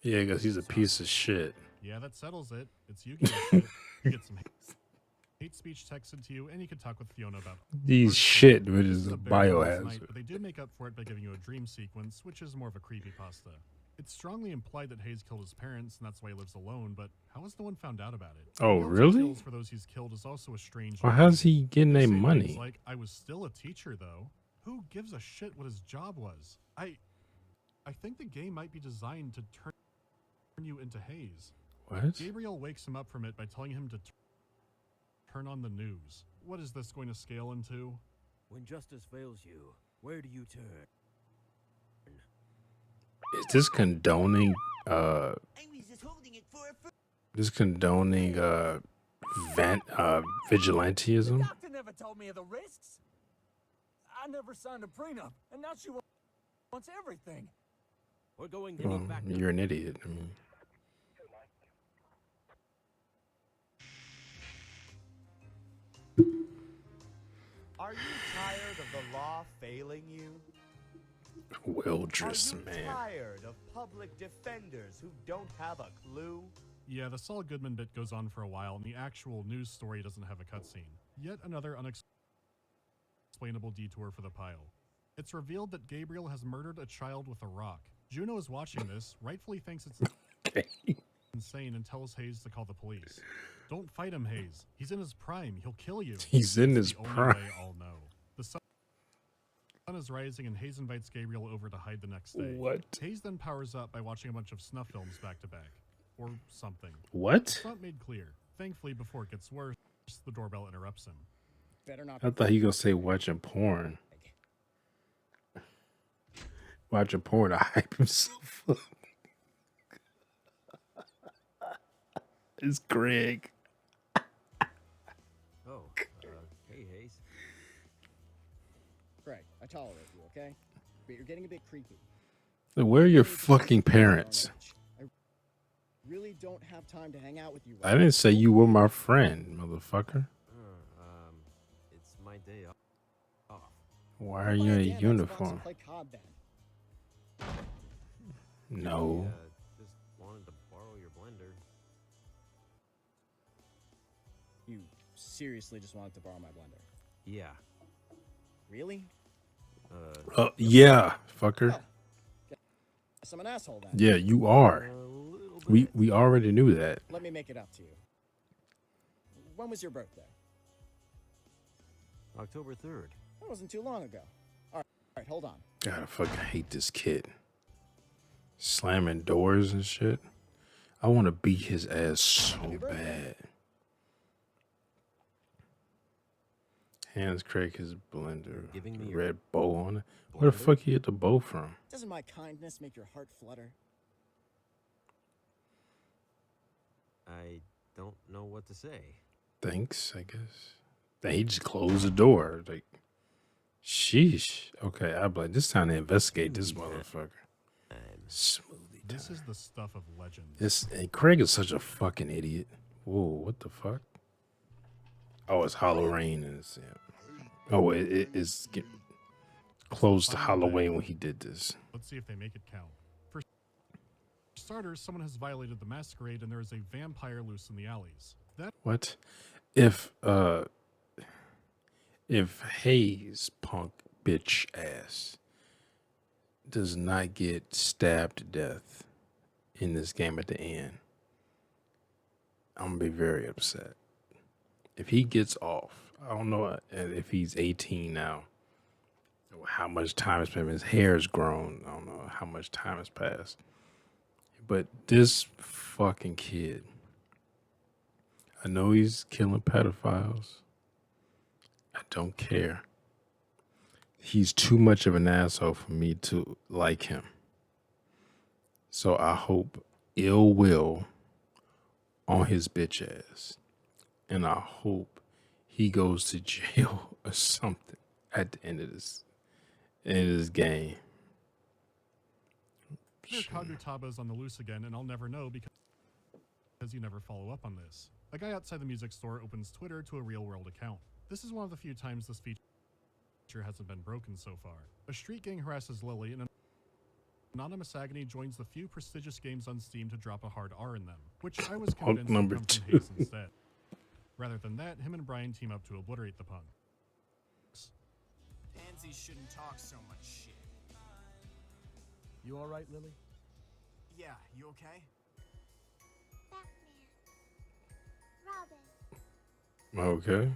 Yeah, because he's a piece of shit. Yeah, that settles it. It's you get shit. You get some hate speech texted to you, and you can talk with Fiona about These shit, which is a night, biohazard. but they do make up for it by giving you a dream sequence, which is more of a creepypasta. It's strongly implied that Hayes killed his parents, and that's why he lives alone, but how has no one found out about it? Oh, really? Kills for those he's killed is also a strange. Well, how's he getting They their say money? things like, I was still a teacher, though. Who gives a shit what his job was? I think the game might be designed to turn you into Hayes. What? Gabriel wakes him up from it by telling him to turn on the news. What is this going to scale into? When justice fails you, where do you turn? Is this condoning vigilantism? Doctor never told me of the risks. I never signed a prenup, and now she wants everything. We're going to Well, look back. you're an idiot. I mean, Are you tired of the law failing you? well-dressed Are you man. tired of public defenders who don't have a clue? Yeah, the Saul Goodman bit goes on for a while, and the actual news story doesn't have a cutscene. Yet another unexplainable detour for the pile. It's revealed that Gabriel has murdered a child with a rock. Juno is watching this, rightfully thinks it's insane, and tells Hayes to call the police. Don't fight him, Hayes. He's in his prime. He'll kill you. He's in It's his the only prime. way I'll know. The sun is rising, and Hayes invites Gabriel over to hide the next day. What? Hayes then powers up by watching a bunch of snuff films back to back. Or something. What? It's not made clear. Thankfully, before it gets worse, the doorbell interrupts him. Better not. I thought he gonna say watching porn. Watching porn to hype himself up. It's Greg. Oh, hey, Hayes. Greg, I tolerate you, okay? But you're getting a bit creepy. Where are your fucking parents? I really don't have time to hang out with you. I didn't say you were my friend, motherfucker. It's my day off. Why are you in a Damn, uniform? play COD then. No. Just wanted to borrow your blender. You seriously just wanted to borrow my blender? Yeah. Really? Yeah, fucker. Guess I'm an asshole then. Yeah, you are. We already knew that. Let me make it up to you. When was your birthday? October 3rd. That wasn't too long ago. All right, hold on. God, I fucking hate this kid. Slamming doors and shit. I want to beat his ass so bad. Hands crack his blender. Red bow on it. Where the fuck you get the bow from? Doesn't my kindness make your heart flutter? I don't know what to say. Thanks, I guess. Then he just closed the door. Like, sheesh. Okay, I'm like, this time to investigate this motherfucker. Smoothie time. This is the stuff of legends. And Craig is such a fucking idiot. Whoa, what the fuck? Oh, it's Halloween. And it's, yeah. Oh, it's getting close to Halloween when he did this. Let's see if they make it count. For starters, someone has violated the masquerade, and there is a vampire loose in the alleys. That What? If Hayes punk bitch ass does not get stabbed to death in this game at the end, I'm gonna be very upset. if he gets off, I don't know if he's 18 now, or how much time has been. His hair has grown. I don't know how much time has passed. But this fucking kid, I know he's killing pedophiles. I don't care. He's too much of an asshole for me to like him. So I hope ill will on his bitch ass. And I hope he goes to jail or something at the end of this game. Their Kagutaba's on the loose again, and I'll never know because you never follow up on this. A guy outside the music store opens Twitter to a real-world account. This is one of the few times this feature hasn't been broken so far. A street gang harasses Lily, and an anonymous Agony joins the few prestigious games on Steam to drop a hard R in them, which I was convinced would come from Hayes instead. Rather than that, him and Brian team up to obliterate the punks. Pansies shouldn't talk so much shit. You alright, Lily? Yeah, you okay? Robin. Okay.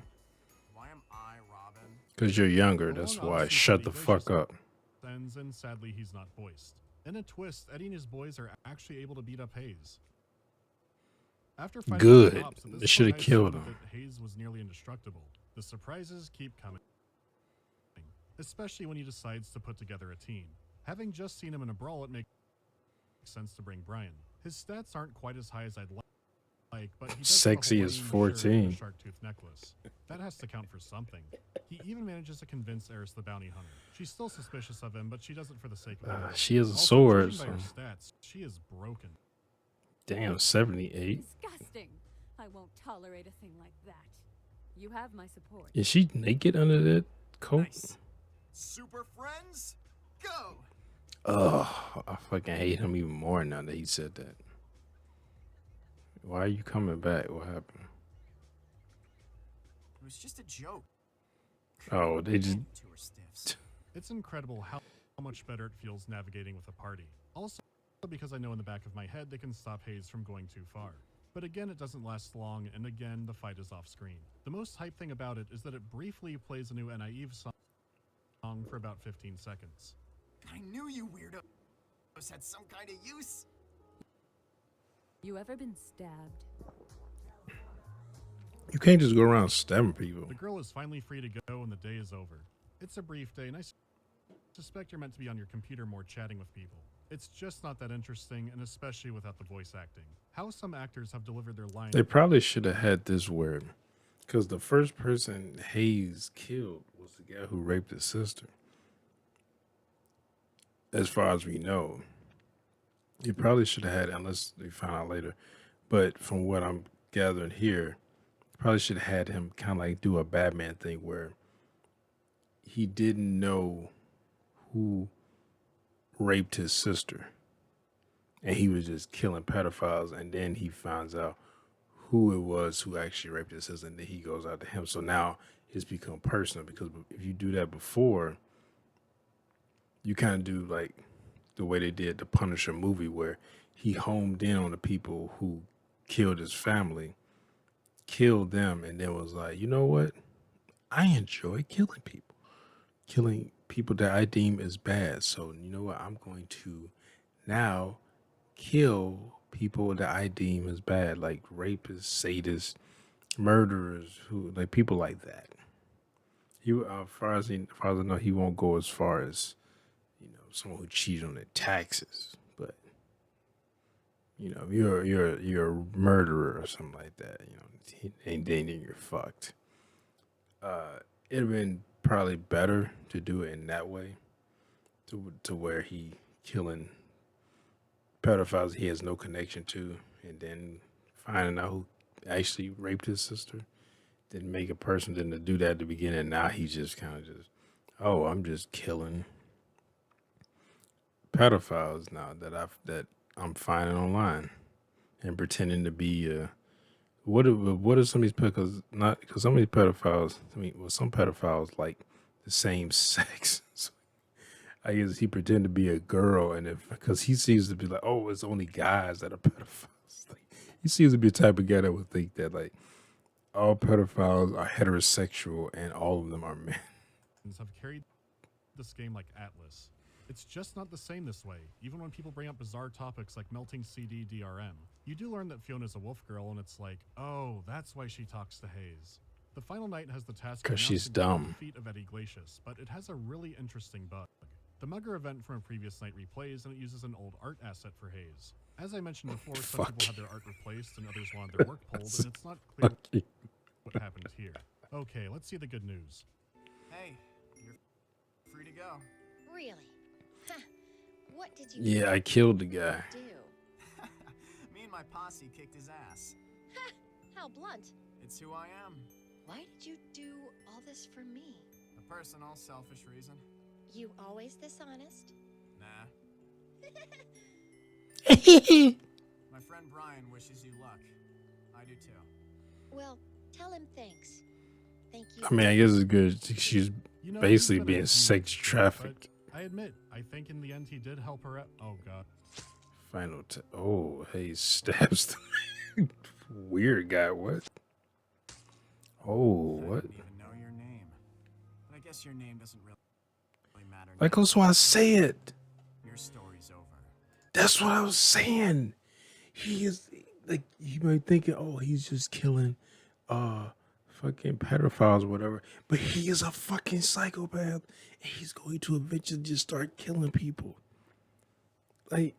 Why am I Robin? Because you're younger, that's why. Shut the fuck up. Ends, and sadly, he's not voiced. In a twist, Eddie and his boys are actually able to beat up Hayes. After good. They should have killed him. Hayes was nearly indestructible. The surprises keep coming, especially when he decides to put together a team. Having just seen him in a brawl, it makes sense to bring Brian. His stats aren't quite as high as I'd like, but he does sexy as 14. Shark tooth necklace. That has to count for something. He even manages to convince Eris the bounty hunter. She's still suspicious of him, but she does it for the sake of him. She has a sword. By her stats, she is broken. Damn, 78. Disgusting. I won't tolerate a thing like that. You have my support. Is she naked under that coat? Nice. Super friends, go! Oh, I fucking hate him even more now that he said that. Why are you coming back? What happened? It was just a joke. Oh, they just... It's incredible how much better it feels navigating with a party. Also, because I know in the back of my head they can stop Hayes from going too far. But again, it doesn't last long, and again, the fight is off screen. The most hype thing about it is that it briefly plays a new Naive song for about 15 seconds. I knew you weirdos had some kind of use. You ever been stabbed? You can't just go around stabbing people. The girl is finally free to go and the day is over. It's a brief day, and I suspect you're meant to be on your computer more chatting with people. It's just not that interesting, and especially without the voice acting. How some actors have delivered their lines... They probably should have had this where... Because the first person Hayes killed was the guy who raped his sister. As far as we know. You probably should have had, unless we find out later. But from what I'm gathering here, probably should have had him kind of like do a Batman thing where he didn't know who raped his sister. And he was just killing pedophiles. And then he finds out who it was who actually raped his sister. And then he goes out to him. So now it's become personal. Because if you do that before, you kind of do like the way they did the Punisher movie where he homed in on the people who killed his family, killed them, and then was like, you know what? I enjoy killing people. Killing people that I deem as bad. So, you know what? I'm going to now kill people that I deem as bad, like rapists, sadists, murderers, who like people like that. He, as far as I know, he won't go as far as, you know, someone who cheated on their taxes. But you know, you're a murderer or something like that. You know, and then you're fucked. It'd have been probably better to do it in that way, to where he killing pedophiles he has no connection to, and then finding out who actually raped his sister. Didn't make a person than to do that at the beginning. Now he's just kind of just, oh, I'm just killing pedophiles now that I'm finding online and pretending to be what are some of these because some of these pedophiles, some pedophiles like the same sex. So I guess he pretended to be a girl, and because he seems to be like, oh, it's only guys that are pedophiles. Like, he seems to be the type of guy that would think that like all pedophiles are heterosexual and all of them are men. have carried this game like Atlas. It's just not the same this way, even when people bring up bizarre topics like melting CD DRM. You do learn that Fiona's a wolf girl, and it's like, oh, that's why she talks to Hayes. The final night has the task of 'Cause she's announcing the dumb. defeat of Edgy Glacius, but it has a really interesting bug. The Mugger event from a previous night replays, and it uses an old art asset for Hayes. As I mentioned before, some people had their art replaced and others wanted their work pulled, and it's not clear what happened here. Okay, let's see the good news. Hey, you're free to go. Really? Huh. What did you Yeah, I killed the guy. do? Me and my posse kicked his ass. Ha! How blunt. It's who I am. Why did you do all this for me? A personal, selfish reason. You always this honest? Nah. My friend Brian wishes you luck. I do too. Well, tell him thanks. Thank you. I mean, I guess it's good. She's You know, basically he's been being a sex huge, trafficked. but I admit, I think in the end he did help her out. Oh god. Final. Oh, hey, stabs. The weird guy. What? Oh, what? I didn't even know your name. But I guess your name doesn't really matter. Like, that's why I say it. Your story's over. That's what I was saying. He is like, you might think, oh, he's just killing fucking pedophiles or whatever, but he is a fucking psychopath, and he's going to eventually just start killing people. Like,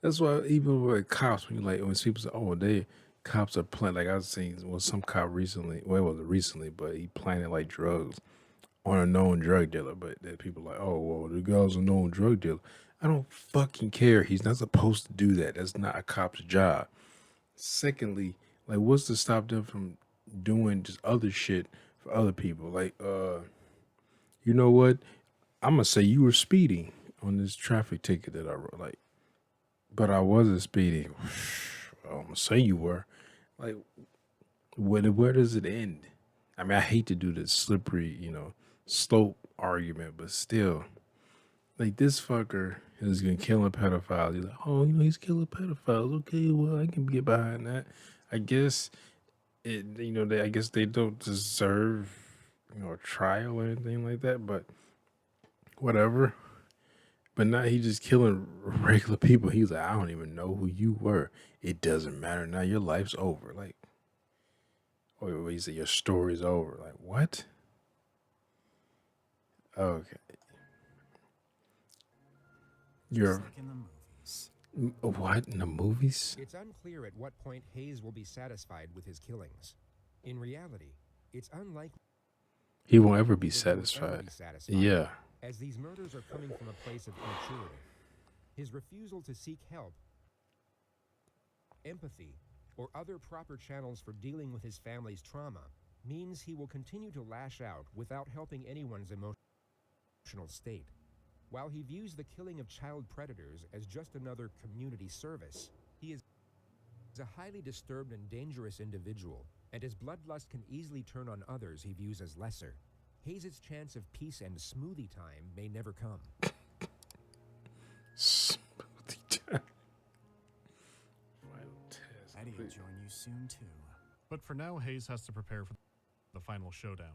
that's why even with cops, when people say, oh, cops are planting, like I was saying, some cop recently, well, it wasn't recently, but he planted like drugs on a known drug dealer, but then people are like, oh, well, the guy's a known drug dealer. I don't fucking care. He's not supposed to do that. That's not a cop's job. Secondly, like, what's to stop them from doing just other shit for other people? Like, you know what? I'm gonna say you were speeding on this traffic ticket that I wrote. Like, but I wasn't speeding. Well, I'm gonna say you were. Like, where does it end? I mean, I hate to do this slippery, slope argument, but still, like, this fucker is gonna kill a pedophile. He's like, oh, he's killing pedophiles. Okay, well, I can get behind that. I guess I guess they don't deserve, a trial or anything like that, but whatever. But now he's just killing regular people. He's like, I don't even know who you were. It doesn't matter. Now your life's over. Like, or he said your story's over. Like, what? Okay. You're Like in the movies. what in the movies? It's unclear at what point Hayes will be satisfied with his killings. In reality, it's unlikely He won't ever be that he will ever satisfied. be satisfied, Yeah. as these murders are coming from a place of immaturity. His refusal to seek help, empathy, or other proper channels for dealing with his family's trauma means he will continue to lash out without helping anyone's emotional state. While he views the killing of child predators as just another community service, he is a highly disturbed and dangerous individual, and his bloodlust can easily turn on others he views as lesser. Hayes' chance of peace and smoothie time may never come. Smoothie time. Eddie will join you soon too. But for now, Hayes has to prepare for the final showdown.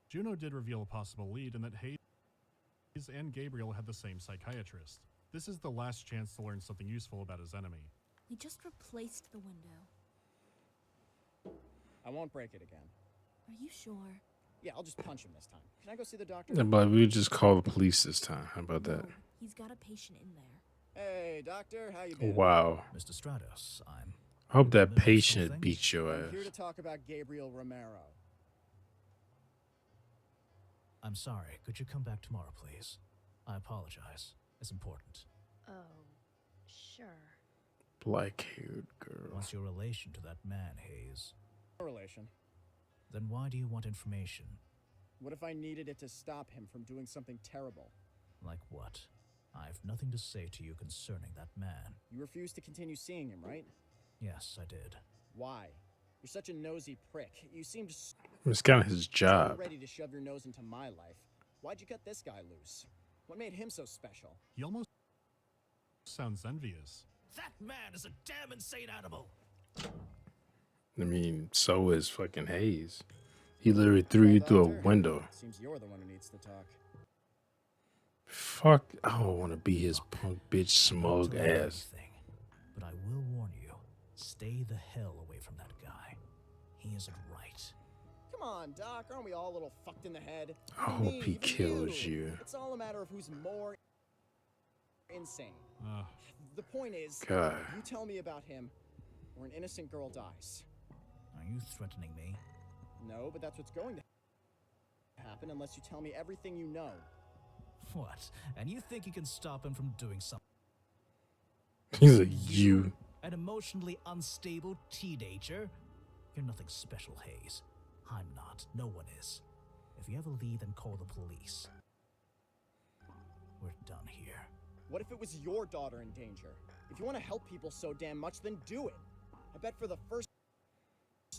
Juno did reveal a possible lead in that Hayes and Gabriel had the same psychiatrist. This is the last chance to learn something useful about his enemy. We just replaced the window. I won't break it again. Are you sure? Yeah, I'll just punch him this time. Can I go see the doctor? Yeah, but we just call the police this time. How about that? He's got a patient in there. Hey, doctor, how you been? Wow. Mr. Stratos, I hope that patient beats your I'm ass. here to talk about Gabriel Romero. I'm sorry. Could you come back tomorrow, please? I apologize. It's important. Oh, sure. Black-haired girl. What's your relation to that man, Hayes? No relation. Then why do you want information? What if I needed it to stop him from doing something terrible? Like what? I've nothing to say to you concerning that man. You refuse to continue seeing him, right? Yes, I did. Why? You're such a nosy prick. You seemed It's kind of his job. ready to shove your nose into my life. Why'd you cut this guy loose? What made him so special? He almost sounds envious. That man is a damn insane animal. I mean, so is fucking Hayes. He literally threw you through a window. Seems you're the one who needs to talk. Fuck, I don't want to be his punk bitch smug ass. But I will warn you, stay the hell away from that guy. He isn't right. Come on, Doc. Aren't we all a little fucked in the head? I Me, hope he even kills you. It's all a matter of who's more insane. The point is, God. you tell me about him, or an innocent girl dies. Are you threatening me? No, but that's what's going to happen unless you tell me everything you know. What? And you think you can stop him from doing something? He's like, you. An emotionally unstable teenager? You're nothing special, Hayes. I'm not. No one is. If you ever leave, then call the police. We're done here. What if it was your daughter in danger? If you want to help people so damn much, then do it. I bet for the first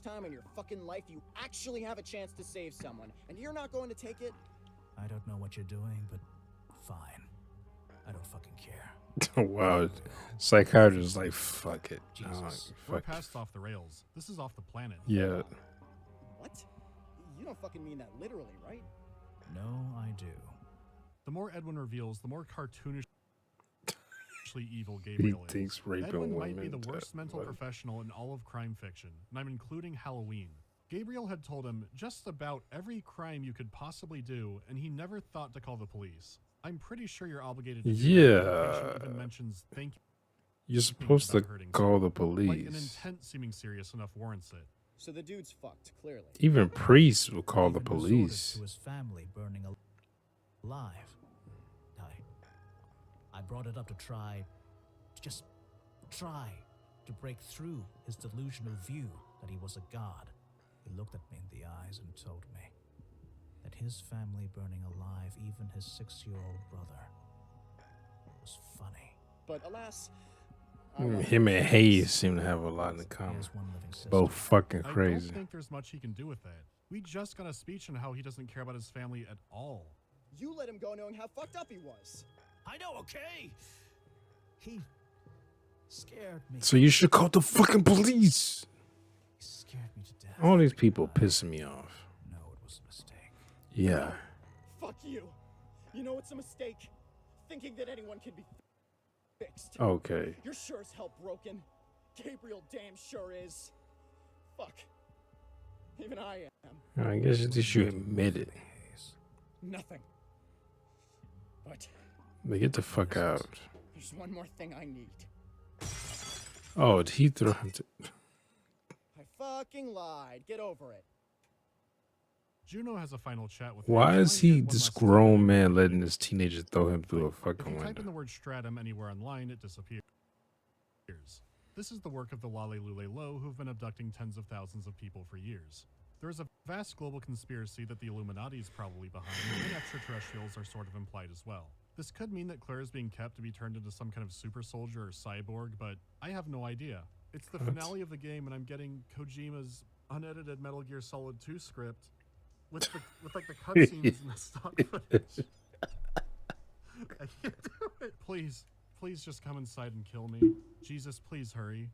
time in your fucking life, you actually have a chance to save someone, and you're not going to take it? I don't know what you're doing, but fine. I don't fucking care. Wow. Psychiatrist is like, fuck it. We're passed off the rails. This is off the planet. Yeah. What? You don't fucking mean that literally, right? No, I do. The more Edwin reveals, the more cartoonishly evil Gabriel is. He thinks raping Edwin women might be the worst mental what? professional in all of crime fiction, and I'm including Halloween. Gabriel had told him just about every crime you could possibly do, and he never thought to call the police. I'm pretty sure you're obligated to do that. The patient even mentions thank you. You're supposed to call the Like an police. intent seeming serious enough warrants it. So the dude's fucked, clearly. Even priests will call the Even resorted police. to his family burning alive. I brought it up to just try to break through his delusional view that he was a god. He looked at me in the eyes and told me that his family burning alive, even his 6-year-old brother, was funny. But alas, Him and Hayes seem to have a lot in common. Both fucking I crazy. don't think there's much he can do with that. We just got a speech on how he doesn't care about his family at all. you let him go knowing how fucked up he was. I know, okay? He scared me. So you should call the fucking police. He scared me to death. All these people pissing me off. No, it was a mistake. Yeah. Fuck you. You know it's a mistake. Thinking that anyone can be fixed. Okay. You're sure as hell broken. Gabriel damn sure is. Fuck. Even I am. I guess at least you admit it. Nothing. But But get the fuck out. there's one more thing I need. Oh, did he throw him to... I fucking lied. Get over it. Juno has a final chat with Why him, is trying to he get one this last grown man letting this teenager throw him through a If fucking you type in window? the word stratum anywhere online, it disappears. This is the work of the Lale Lule Lo, who've been abducting tens of thousands of people for years. There is a vast global conspiracy that the Illuminati is probably behind, and extraterrestrials are sort of implied as well. This could mean that Claire is being kept to be turned into some kind of super soldier or cyborg, but I have no idea. It's the What? finale of the game, and I'm getting Kojima's unedited Metal Gear Solid 2 script with like the cutscenes and the stock footage. I can't do it. Please just come inside and kill me. Jesus, please hurry.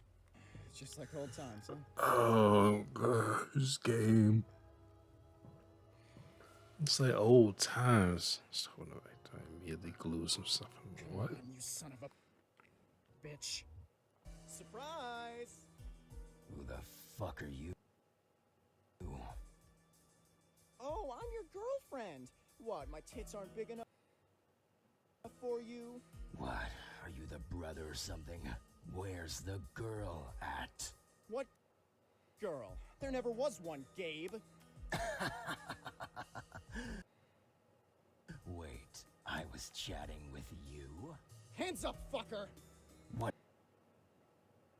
It's just like old times, huh? Oh, God. This game. It's like old times. So, I immediately glue some stuff. What? You son of a bitch. Surprise! Who the fuck are you? Oh, I'm your girlfriend. What, my tits aren't big enough for you? What? Are you the brother or something? Where's the girl at? What girl? There never was one, Gabe. Wait, I was chatting with you? Hands up, fucker! What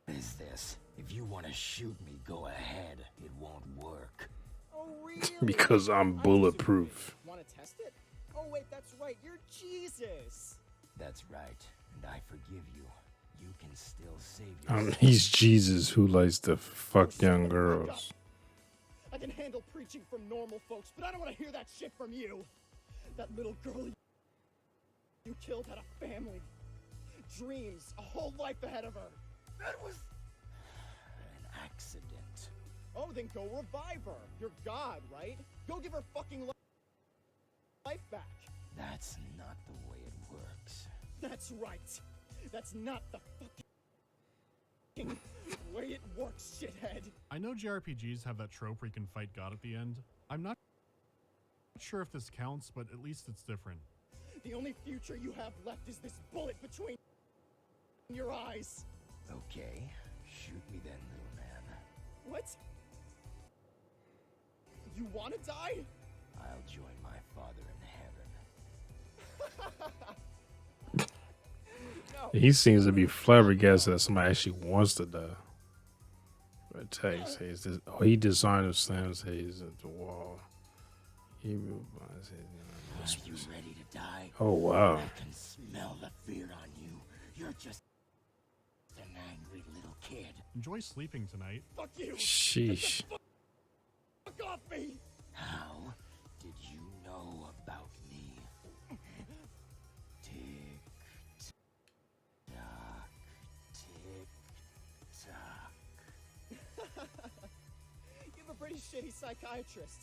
is this? If you want to shoot me, go ahead. It won't work. Oh, really? Because I'm bulletproof. Want to test it? Oh, wait, that's right. You're Jesus. That's right, and I forgive you. You can still save yourself. He's Jesus who likes to fuck young girls. I can handle preaching from normal folks, but I don't want to hear that shit from you. That little girl you killed had a family, dreams, a whole life ahead of her. That was an accident. then go revive her. You're God, right? Go give her fucking life back. That's not the way it works. That's right. That's not the fucking way it works, shithead. I know JRPGs have that trope where you can fight God at the end. I'm not sure if this counts, but at least it's different. The only future you have left is this bullet between your eyes. Okay, shoot me then, little man. What? You wanna die? I'll join my father in heaven. No. He seems to be flabbergasted that somebody actually wants to die. But text says this. Oh, he disarmed and slams Hayes at the wall. He realizes Are you ready to die? Oh, wow. I can smell the fear on you. You're just an angry little kid. Enjoy sleeping tonight. Fuck you. Sheesh. Fuck off me. How did you know about me? Tick tock, tick tock. You have a pretty shitty psychiatrist.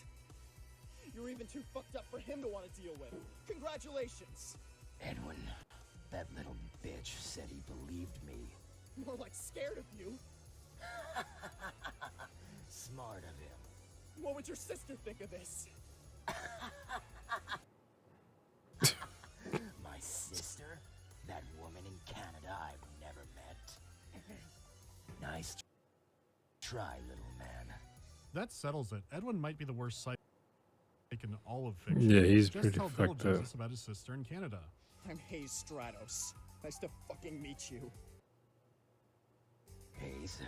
You're even too fucked up for him to want to deal with. Congratulations. Edwin, that little bitch said he believed me. More like scared of you. Smart of him. What would your sister think of this? My sister? That woman in Canada I've never met. Nice try, little man. That settles it. Edwin might be the worst psych in all of fiction. Yeah, he's Just pretty tell fucked Bill up. Jesus about his sister in Canada. I'm Hayes Stratos. Nice to fucking meet you. Hayes,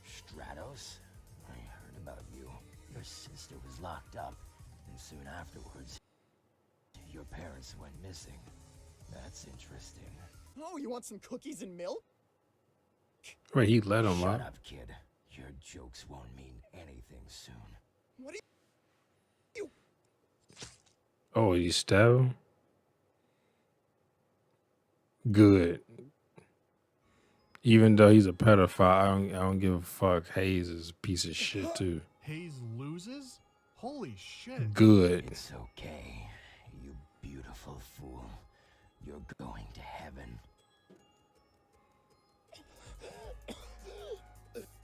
Stratos, I heard about you. Your sister was locked up, and soon afterwards, your parents went missing. That's interesting. Oh, you want some cookies and milk? Wait, he let him Shut up. up, kid. Your jokes won't mean anything soon. What do you... Oh, you stab him? Good. Even though he's a pedophile, I don't give a fuck. Hayes is a piece of shit too. Hayes loses? Holy shit. Good. It's okay, you beautiful fool. You're going to heaven.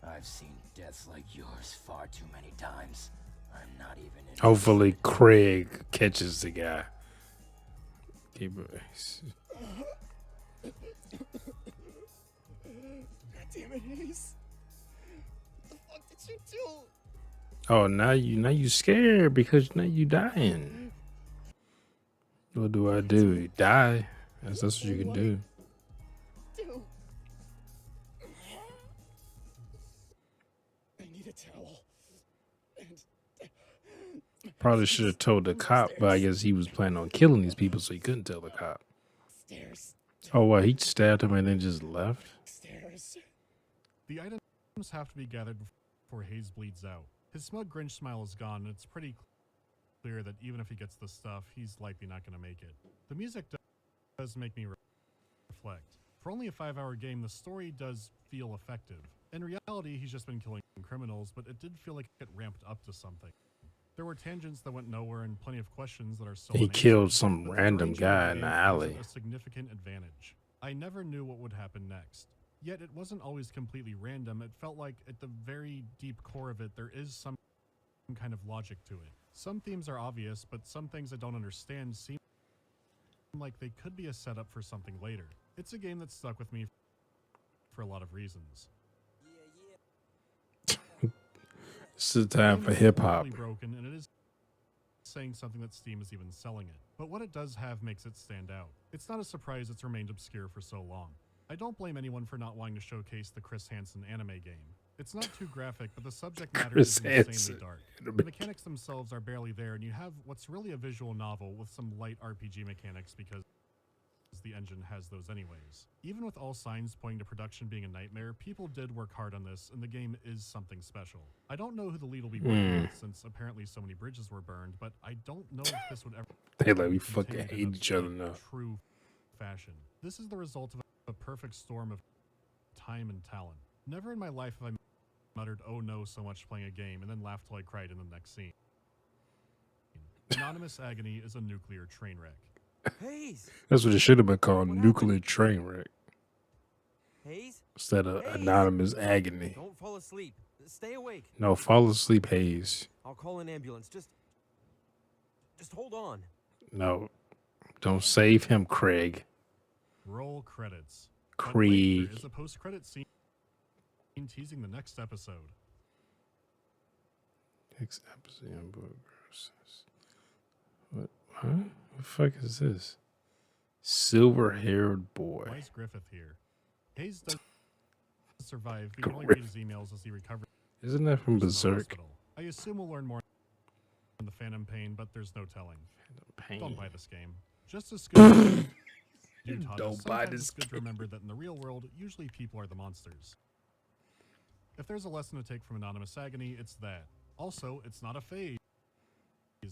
I've seen deaths like yours far too many times. I'm not even interested. Hopefully Craig catches the guy. Keep it. God damn it, Hayes. What the fuck did you do? Oh, now you scared because now you dying. What do I do? Die? That's what you can do. Do. I need a towel. And Probably should have told the cop, but I guess he was planning on killing these people, so he couldn't tell the cop. stairs. Oh, what? He stabbed him and then just left? Stairs. The items have to be gathered before Hayes bleeds out. His smug Grinch smile is gone, and it's pretty clear that even if he gets the stuff, he's likely not going to make it. The music does make me reflect. For only a 5-hour game, the story does feel effective. In reality, he's just been killing criminals, but it did feel like it ramped up to something. There were tangents that went nowhere and plenty of questions that are so He unanswered, killed some but the random arrangement guy of in the the game gives alley. it a significant advantage. I never knew what would happen next. Yet it wasn't always completely random. It felt like at the very deep core of it, there is some kind of logic to it. Some themes are obvious, but some things I don't understand seem like they could be a setup for something later. It's a game that stuck with me for a lot of reasons. It's the time for hip hop. Broken, and it is saying something that Steam is even selling it. But what it does have makes it stand out. It's not a surprise it's remained obscure for so long. I don't blame anyone for not wanting to showcase the Chris Hansen anime game. It's not too graphic, but the subject matter is insanely dark. The mechanics themselves are barely there, and you have what's really a visual novel with some light RPG mechanics because the engine has those anyways. Even with all signs pointing to production being a nightmare, people did work hard on this, and the game is something special. I don't know who the lead will be working with, since apparently so many bridges were burned, but I don't know if this would ever They like we be fucking contained hate in a, each other like, now. true fashion. This is the result of a perfect storm of time and talent. Never in my life have I muttered, "Oh no," so much playing a game, and then laughed till I cried in the next scene. Anonymous Agony is a nuclear train wreck. Hayes! That's what it should have been called, nuclear train wreck. Hayes? Instead of Hayes! anonymous agony. Don't fall asleep. Stay awake. No, fall asleep, Hayes. I'll call an ambulance. Just hold on. No, don't save him, Craig. Roll credits. Craig. There is a post-credit scene teasing the next episode. Next episode. What? Huh? What the fuck is this? Silver-haired boy. Why is Griffith here? Hayes does survive. We can only read his emails as he recovers. Isn't that from Berserk? I assume we'll learn more on the Phantom Pain, but there's no telling. Don't buy this game. Just as good. Don't buy this it's good to remember that in the real world, usually people are the monsters. If there's a lesson to take from Anonymous Agony, it's that. Also, it's not a phase.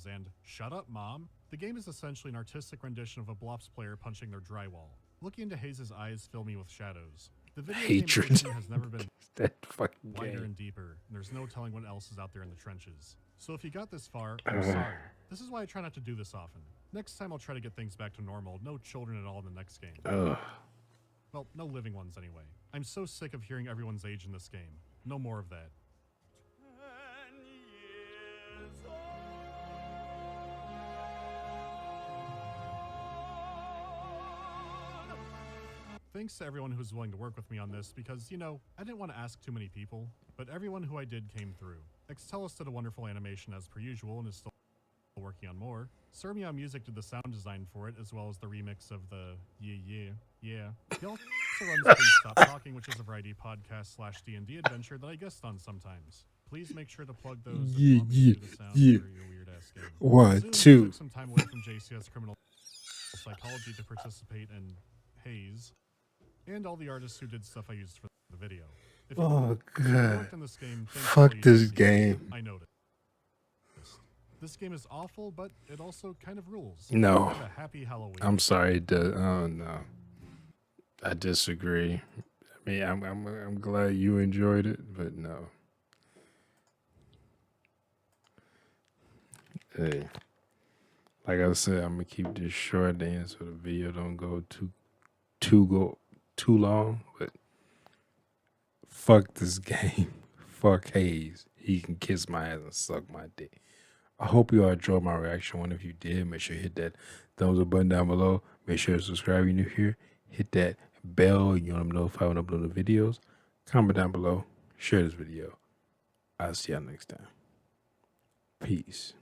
And shut up, Mom. The game is essentially an artistic rendition of a Blops player punching their drywall. Looking into Hayes' eyes fill me with shadows. The video Hatred. game has never been that fucking wider game. and deeper, and there's no telling what else is out there in the trenches. So if you got this far, I'm sorry. This is why I try not to do this often. Next time I'll try to get things back to normal. No children at all in the next game. Well, no living ones anyway. I'm so sick of hearing everyone's age in this game. No more of that. Thanks to everyone who's willing to work with me on this because, you know, I didn't want to ask too many people, but everyone who I did came through. Extellus did a wonderful animation as per usual and is still working on more. Sermia Music did the sound design for it as well as the remix of the Yeah. He also runs Please Stop Talking, which is a variety podcast / D&D adventure that I guest on sometimes. Please make sure to plug those if you want me to do the sound for your weird-ass game. 1, Soon, 2. I took some time away from JCS Criminal Psychology to participate in Haze and all the artists who did stuff I used for the video. If you worked in this game, Fuck this game. I noticed. This game is awful, but it also kind of rules. No. Have a happy Halloween. I'm sorry, it does. Oh no. I disagree. I mean, I'm glad you enjoyed it, but no. Hey, like I said, I'm gonna keep this short then so the video don't go too long. But fuck this game. Fuck Hayes. He can kiss my ass and suck my dick. I hope you all enjoyed my reaction one. If you did, make sure you hit that thumbs up button down below. Make sure to subscribe if you're new here. Hit that bell. You want to know if I upload the videos. Comment down below. Share this video. I'll see y'all next time. Peace.